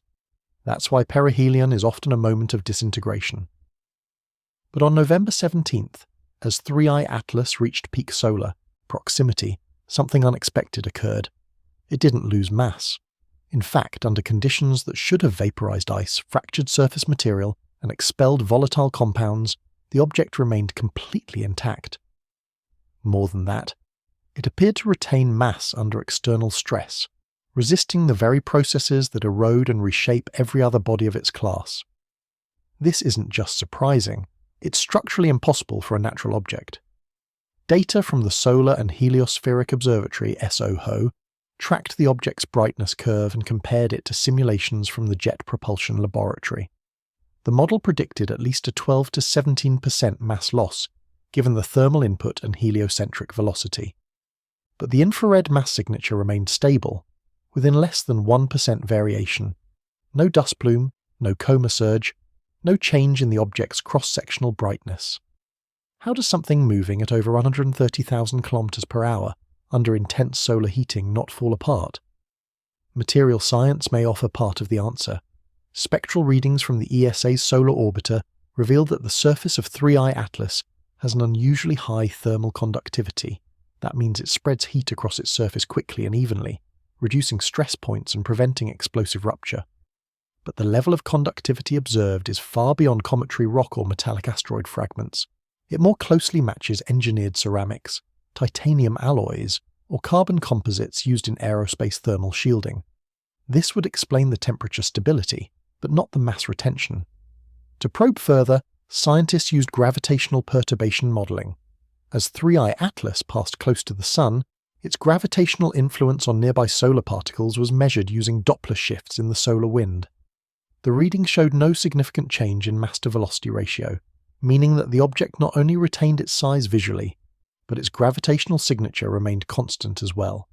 That's why perihelion is often a moment of disintegration. But on November 17th, As 3I Atlas reached peak solar proximity, something unexpected occurred. It didn't lose mass. In fact, under conditions that should have vaporized ice, fractured surface material, and expelled volatile compounds, the object remained completely intact. More than that, it appeared to retain mass under external stress, resisting the very processes that erode and reshape every other body of its class. This isn't just surprising, it's structurally impossible for a natural object. Data from the Solar and Heliospheric Observatory (SOHO) tracked the object's brightness curve and compared it to simulations from the Jet Propulsion Laboratory. The model predicted at least a 12 to 17% mass loss, given the thermal input and heliocentric velocity. But the infrared mass signature remained stable, within less than 1% variation. No dust plume, no coma surge, no change in the object's cross-sectional brightness. How does something moving at over 130,000 km per hour under intense solar heating not fall apart? Material science may offer part of the answer. Spectral readings from the ESA's solar orbiter revealed that the surface of 3I Atlas has an unusually high thermal conductivity. That means it spreads heat across its surface quickly and evenly, reducing stress points and preventing explosive rupture. But the level of conductivity observed is far beyond cometary rock or metallic asteroid fragments. It more closely matches engineered ceramics, titanium alloys, or carbon composites used in aerospace thermal shielding. This would explain the temperature stability, but not the mass retention. To probe further, scientists used gravitational perturbation modeling. As 3I Atlas passed close to the Sun, its gravitational influence on nearby solar particles was measured using Doppler shifts in the solar wind. The reading showed no significant change in mass-to-velocity ratio, meaning that the object not only retained its size visually, but its gravitational signature remained constant as well.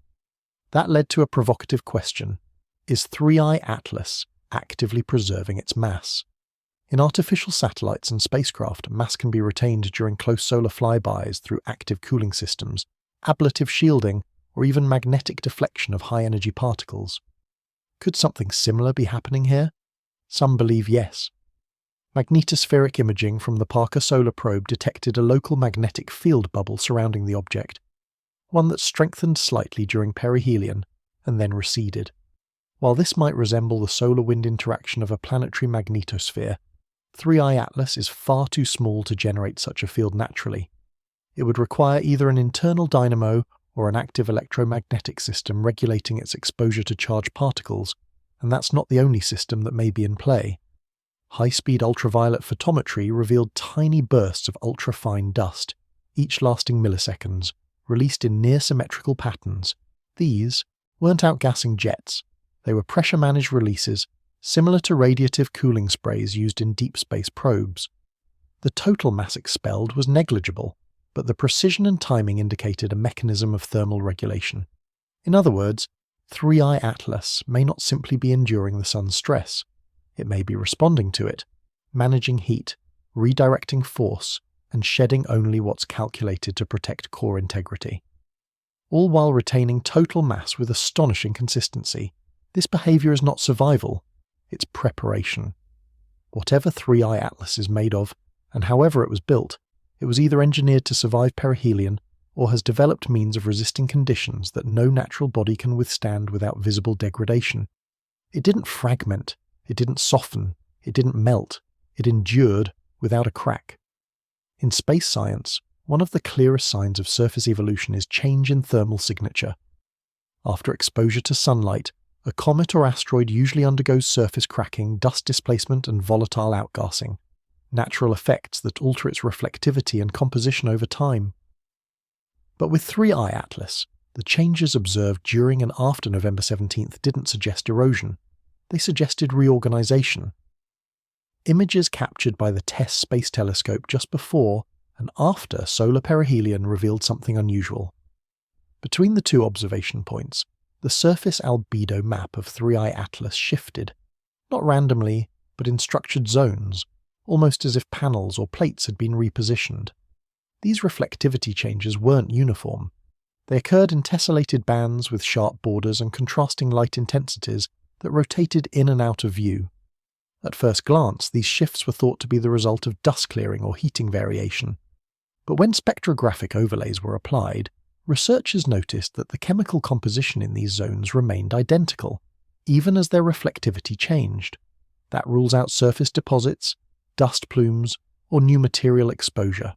That led to a provocative question. Is 3I Atlas actively preserving its mass? In artificial satellites and spacecraft, mass can be retained during close solar flybys through active cooling systems, ablative shielding, or even magnetic deflection of high-energy particles. Could something similar be happening here? Some believe yes. Magnetospheric imaging from the Parker Solar Probe detected a local magnetic field bubble surrounding the object, one that strengthened slightly during perihelion and then receded. While this might resemble the solar wind interaction of a planetary magnetosphere, 3I Atlas is far too small to generate such a field naturally. It would require either an internal dynamo or an active electromagnetic system regulating its exposure to charged particles, and that's not the only system that may be in play. High-speed ultraviolet photometry revealed tiny bursts of ultra-fine dust, each lasting milliseconds, released in near-symmetrical patterns. These weren't outgassing jets. They were pressure-managed releases, similar to radiative cooling sprays used in deep space probes. The total mass expelled was negligible, but the precision and timing indicated a mechanism of thermal regulation. In other words, 3I Atlas may not simply be enduring the sun's stress. It may be responding to it, managing heat, redirecting force, and shedding only what's calculated to protect core integrity. All while retaining total mass with astonishing consistency. This behavior is not survival, it's preparation. Whatever 3I Atlas is made of, and however it was built, it was either engineered to survive perihelion or has developed means of resisting conditions that no natural body can withstand without visible degradation. It didn't fragment, it didn't soften, it didn't melt, it endured without a crack. In space science, one of the clearest signs of surface evolution is change in thermal signature. After exposure to sunlight, a comet or asteroid usually undergoes surface cracking, dust displacement, and volatile outgassing, natural effects that alter its reflectivity and composition over time. But with 3I Atlas, the changes observed during and after November 17th didn't suggest erosion. They suggested reorganization. Images captured by the TESS Space Telescope just before and after solar perihelion revealed something unusual. Between the two observation points, the surface albedo map of 3I Atlas shifted, not randomly, but in structured zones, almost as if panels or plates had been repositioned. These reflectivity changes weren't uniform. They occurred in tessellated bands with sharp borders and contrasting light intensities that rotated in and out of view. At first glance, these shifts were thought to be the result of dust clearing or heating variation. But when spectrographic overlays were applied, researchers noticed that the chemical composition in these zones remained identical, even as their reflectivity changed. That rules out surface deposits, dust plumes, or new material exposure.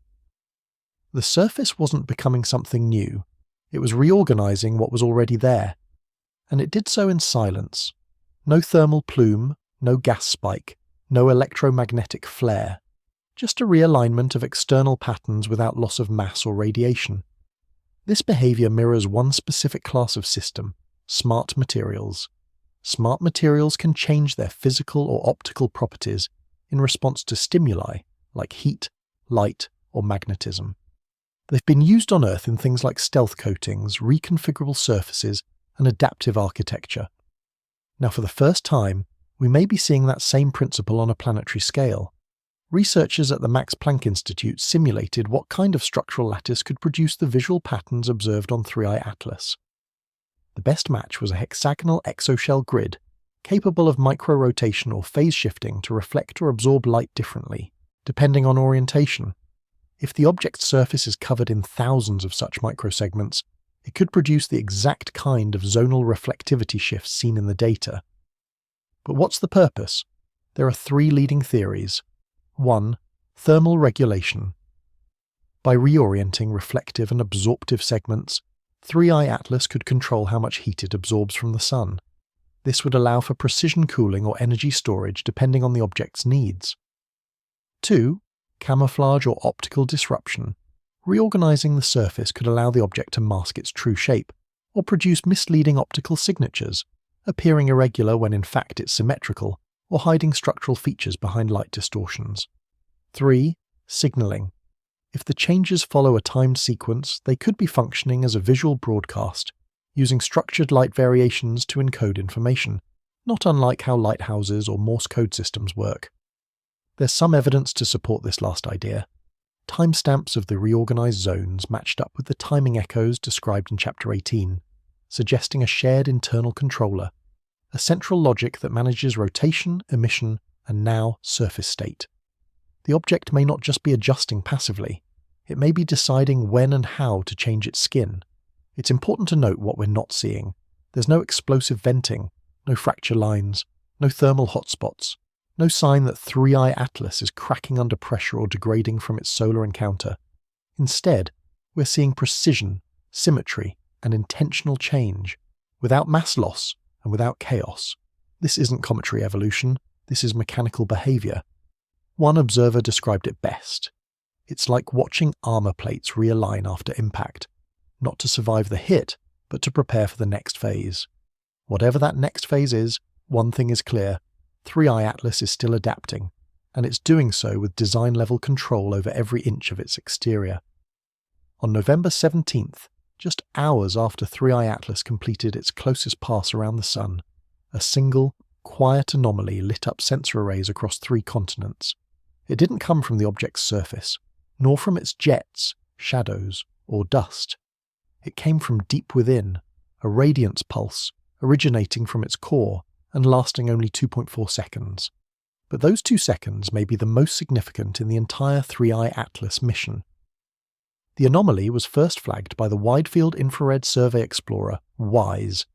The surface wasn't becoming something new, it was reorganizing what was already there. And it did so in silence. No thermal plume, no gas spike, no electromagnetic flare. Just a realignment of external patterns without loss of mass or radiation. This behavior mirrors one specific class of system, smart materials. Smart materials can change their physical or optical properties in response to stimuli like heat, light, or magnetism. They've been used on Earth in things like stealth coatings, reconfigurable surfaces, and adaptive architecture. Now, for the first time, we may be seeing that same principle on a planetary scale. Researchers at the Max Planck Institute simulated what kind of structural lattice could produce the visual patterns observed on 3I Atlas. The best match was a hexagonal exoshell grid, capable of micro-rotation or phase shifting to reflect or absorb light differently, depending on orientation. If the object's surface is covered in thousands of such microsegments, it could produce the exact kind of zonal reflectivity shifts seen in the data. But what's the purpose? There are three leading theories. 1. Thermal regulation. By reorienting reflective and absorptive segments, 3I Atlas could control how much heat it absorbs from the sun. This would allow for precision cooling or energy storage depending on the object's needs. 2. Camouflage or optical disruption. Reorganizing the surface could allow the object to mask its true shape, or produce misleading optical signatures, appearing irregular when in fact it's symmetrical, or hiding structural features behind light distortions. 3. Signaling. If the changes follow a timed sequence, they could be functioning as a visual broadcast, using structured light variations to encode information, not unlike how lighthouses or Morse code systems work. There's some evidence to support this last idea. Timestamps of the reorganized zones matched up with the timing echoes described in Chapter 18, suggesting a shared internal controller, a central logic that manages rotation, emission, and now surface state. The object may not just be adjusting passively, it may be deciding when and how to change its skin. It's important to note what we're not seeing. There's no explosive venting, no fracture lines, no thermal hotspots, no sign that 3I Atlas is cracking under pressure or degrading from its solar encounter. Instead, we're seeing precision, symmetry, and intentional change, without mass loss and without chaos. This isn't cometary evolution, this is mechanical behavior. One observer described it best. It's like watching armor plates realign after impact, not to survive the hit, but to prepare for the next phase. Whatever that next phase is, one thing is clear: 3I Atlas is still adapting, and it's doing so with design-level control over every inch of its exterior. On November 17th, just hours after 3I Atlas completed its closest pass around the Sun, a single, quiet anomaly lit up sensor arrays across 3 continents. It didn't come from the object's surface, nor from its jets, shadows, or dust. It came from deep within, a radiance pulse originating from its core and lasting only 2.4 seconds. But those 2 seconds may be the most significant in the entire 3I Atlas mission. The anomaly was first flagged by the Wide-Field Infrared Survey Explorer, WISE,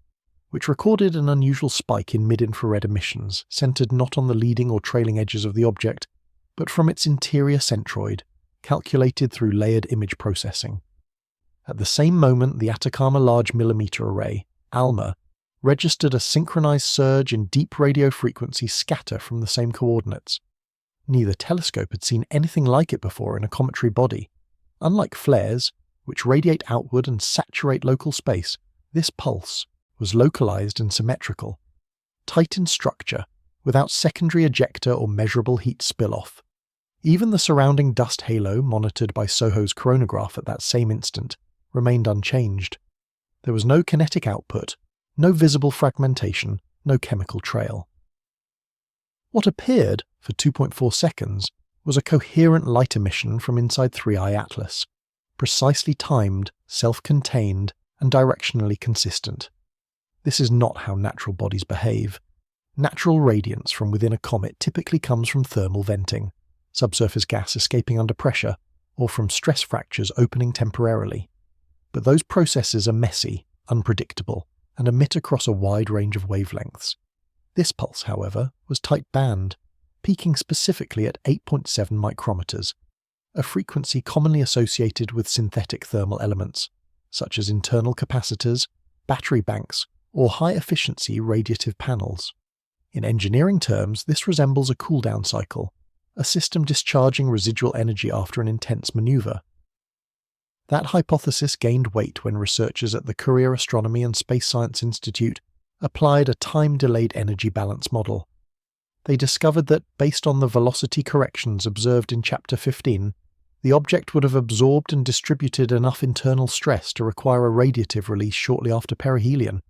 which recorded an unusual spike in mid-infrared emissions centered not on the leading or trailing edges of the object, but from its interior centroid, calculated through layered image processing. At the same moment, the Atacama Large Millimeter Array, ALMA, registered a synchronized surge in deep radio frequency scatter from the same coordinates. Neither telescope had seen anything like it before in a cometary body. Unlike flares, which radiate outward and saturate local space, this pulse was localized and symmetrical, tight in structure, without secondary ejector or measurable heat spill-off. Even the surrounding dust halo monitored by SOHO's coronagraph at that same instant remained unchanged. There was no kinetic output, no visible fragmentation, no chemical trail. What appeared, for 2.4 seconds, was a coherent light emission from inside 3I Atlas, precisely timed, self-contained, and directionally consistent. This is not how natural bodies behave. Natural radiance from within a comet typically comes from thermal venting, subsurface gas escaping under pressure, or from stress fractures opening temporarily. But those processes are messy, unpredictable, and emit across a wide range of wavelengths. This pulse, however, was tight-band, peaking specifically at 8.7 micrometers, a frequency commonly associated with synthetic thermal elements, such as internal capacitors, battery banks, or high-efficiency radiative panels. In engineering terms, this resembles a cool-down cycle, a system discharging residual energy after an intense maneuver. That hypothesis gained weight when researchers at the Courier Astronomy and Space Science Institute applied a time-delayed energy balance model. They discovered that, based on the velocity corrections observed in Chapter 15, the object would have absorbed and distributed enough internal stress to require a radiative release shortly after perihelion.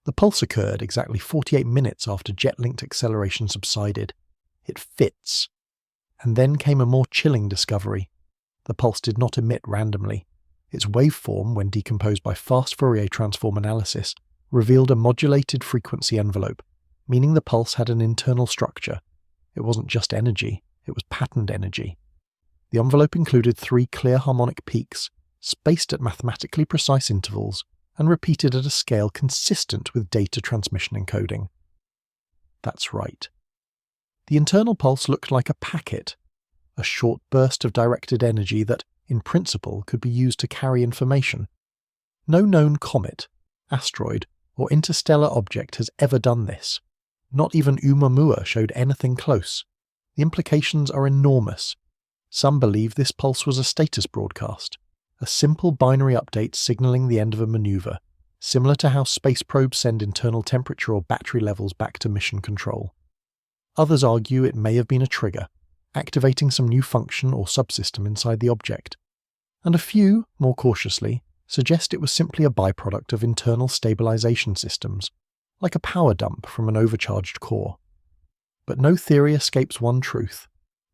The pulse occurred exactly 48 minutes after jet-linked acceleration subsided. It fits. And then came a more chilling discovery. The pulse did not emit randomly. Its waveform, when decomposed by fast Fourier transform analysis, revealed a modulated frequency envelope, meaning the pulse had an internal structure. It wasn't just energy, it was patterned energy. The envelope included 3 clear harmonic peaks, spaced at mathematically precise intervals, and repeated at a scale consistent with data transmission encoding. That's right. The internal pulse looked like a packet, a short burst of directed energy that, in principle, could be used to carry information. No known comet, asteroid, or interstellar object has ever done this. Not even Oumuamua showed anything close. The implications are enormous. Some believe this pulse was a status broadcast, a simple binary update signaling the end of a maneuver, similar to how space probes send internal temperature or battery levels back to mission control. Others argue it may have been a trigger, activating some new function or subsystem inside the object. And a few, more cautiously, suggest it was simply a byproduct of internal stabilization systems, like a power dump from an overcharged core. But no theory escapes one truth.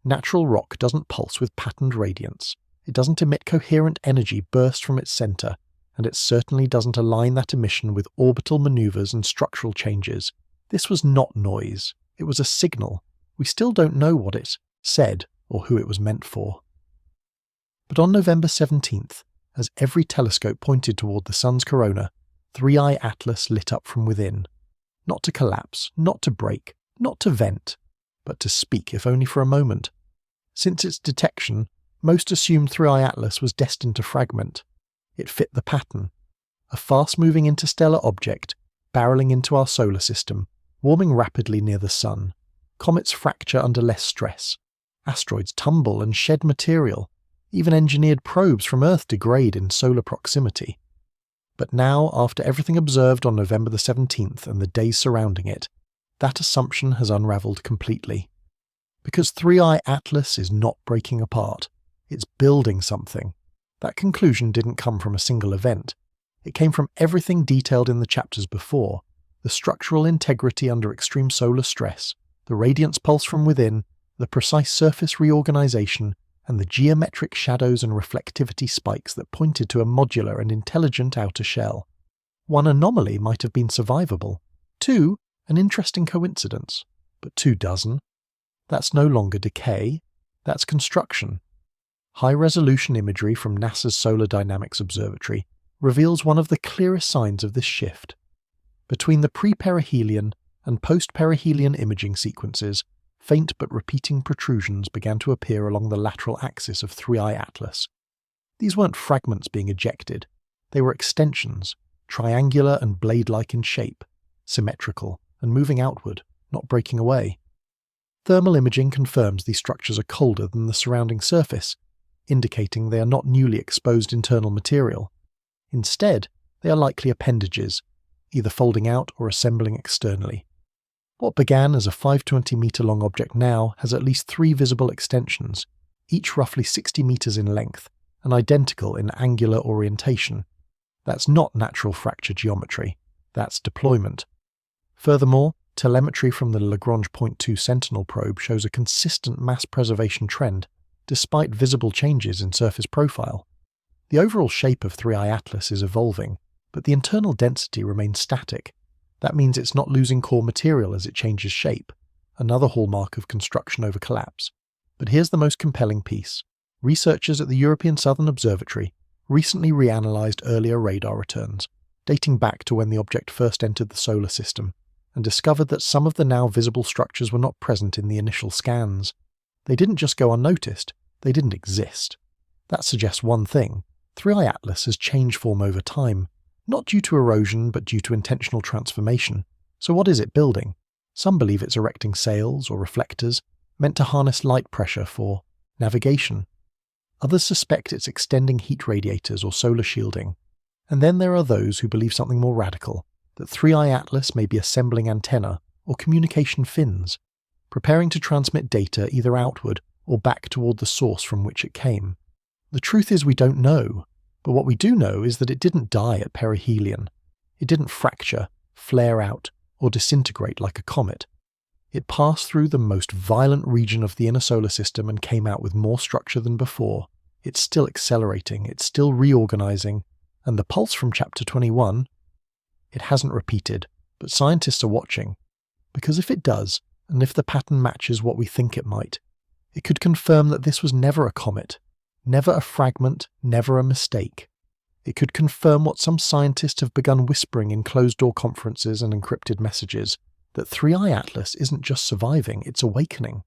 Natural rock doesn't pulse with patterned radiance. It doesn't emit coherent energy burst from its center, and it certainly doesn't align that emission with orbital maneuvers and structural changes. This was not noise. It was a signal. We still don't know what it said or who it was meant for. But on November 17th, as every telescope pointed toward the sun's corona, 3i Atlas lit up from within. Not to collapse, not to break, not to vent, but to speak, if only for a moment. Since its detection, most assumed 3i Atlas was destined to fragment. It fit the pattern. A fast-moving interstellar object, barreling into our solar system, warming rapidly near the sun. Comets fracture under less stress. Asteroids tumble and shed material. Even engineered probes from Earth degrade in solar proximity. But now, after everything observed on November the 17th and the days surrounding it, that assumption has unraveled completely. Because 3i Atlas is not breaking apart. It's building something. That conclusion didn't come from a single event. It came from everything detailed in the chapters before: the structural integrity under extreme solar stress, the radiance pulse from within, the precise surface reorganization, and the geometric shadows and reflectivity spikes that pointed to a modular and intelligent outer shell. 1 anomaly might have been survivable. 2, an interesting coincidence. But 2 dozen? That's no longer decay, that's construction. High-resolution imagery from NASA's Solar Dynamics Observatory reveals one of the clearest signs of this shift. Between the pre-perihelion and post-perihelion imaging sequences, faint but repeating protrusions began to appear along the lateral axis of 3i Atlas. These weren't fragments being ejected. They were extensions, triangular and blade-like in shape, symmetrical, and moving outward, not breaking away. Thermal imaging confirms these structures are colder than the surrounding surface, indicating they are not newly exposed internal material. Instead, they are likely appendages, either folding out or assembling externally. What began as a 520-meter-long object now has at least 3 visible extensions, each roughly 60 meters in length, and identical in angular orientation. That's not natural fracture geometry, that's deployment. Furthermore, telemetry from the Lagrange Point 2 Sentinel probe shows a consistent mass preservation trend, despite visible changes in surface profile. The overall shape of 3i Atlas is evolving, but the internal density remains static. That means it's not losing core material as it changes shape, another hallmark of construction over collapse. But here's the most compelling piece. researchers at the European Southern Observatory recently reanalyzed earlier radar returns, dating back to when the object first entered the solar system, and discovered that some of the now visible structures were not present in the initial scans. They didn't just go unnoticed, they didn't exist. That suggests one thing: 3i Atlas has changed form over time, not due to erosion but due to intentional transformation. So what is it building? Some believe it's erecting sails or reflectors, meant to harness light pressure for navigation. Others suspect it's extending heat radiators or solar shielding. And then there are those who believe something more radical, that 3i Atlas may be assembling antenna or communication fins, preparing to transmit data either outward or back toward the source from which it came. The truth is we don't know, but what we do know is that it didn't die at perihelion. It didn't fracture, flare out, or disintegrate like a comet. It passed through the most violent region of the inner solar system and came out with more structure than before. It's still accelerating, it's still reorganizing, and the pulse from Chapter 21, it hasn't repeated, but scientists are watching. Because if it does, and if the pattern matches what we think it might, it could confirm that this was never a comet, never a fragment, never a mistake. It could confirm what some scientists have begun whispering in closed-door conferences and encrypted messages, that 3i Atlas isn't just surviving, it's awakening.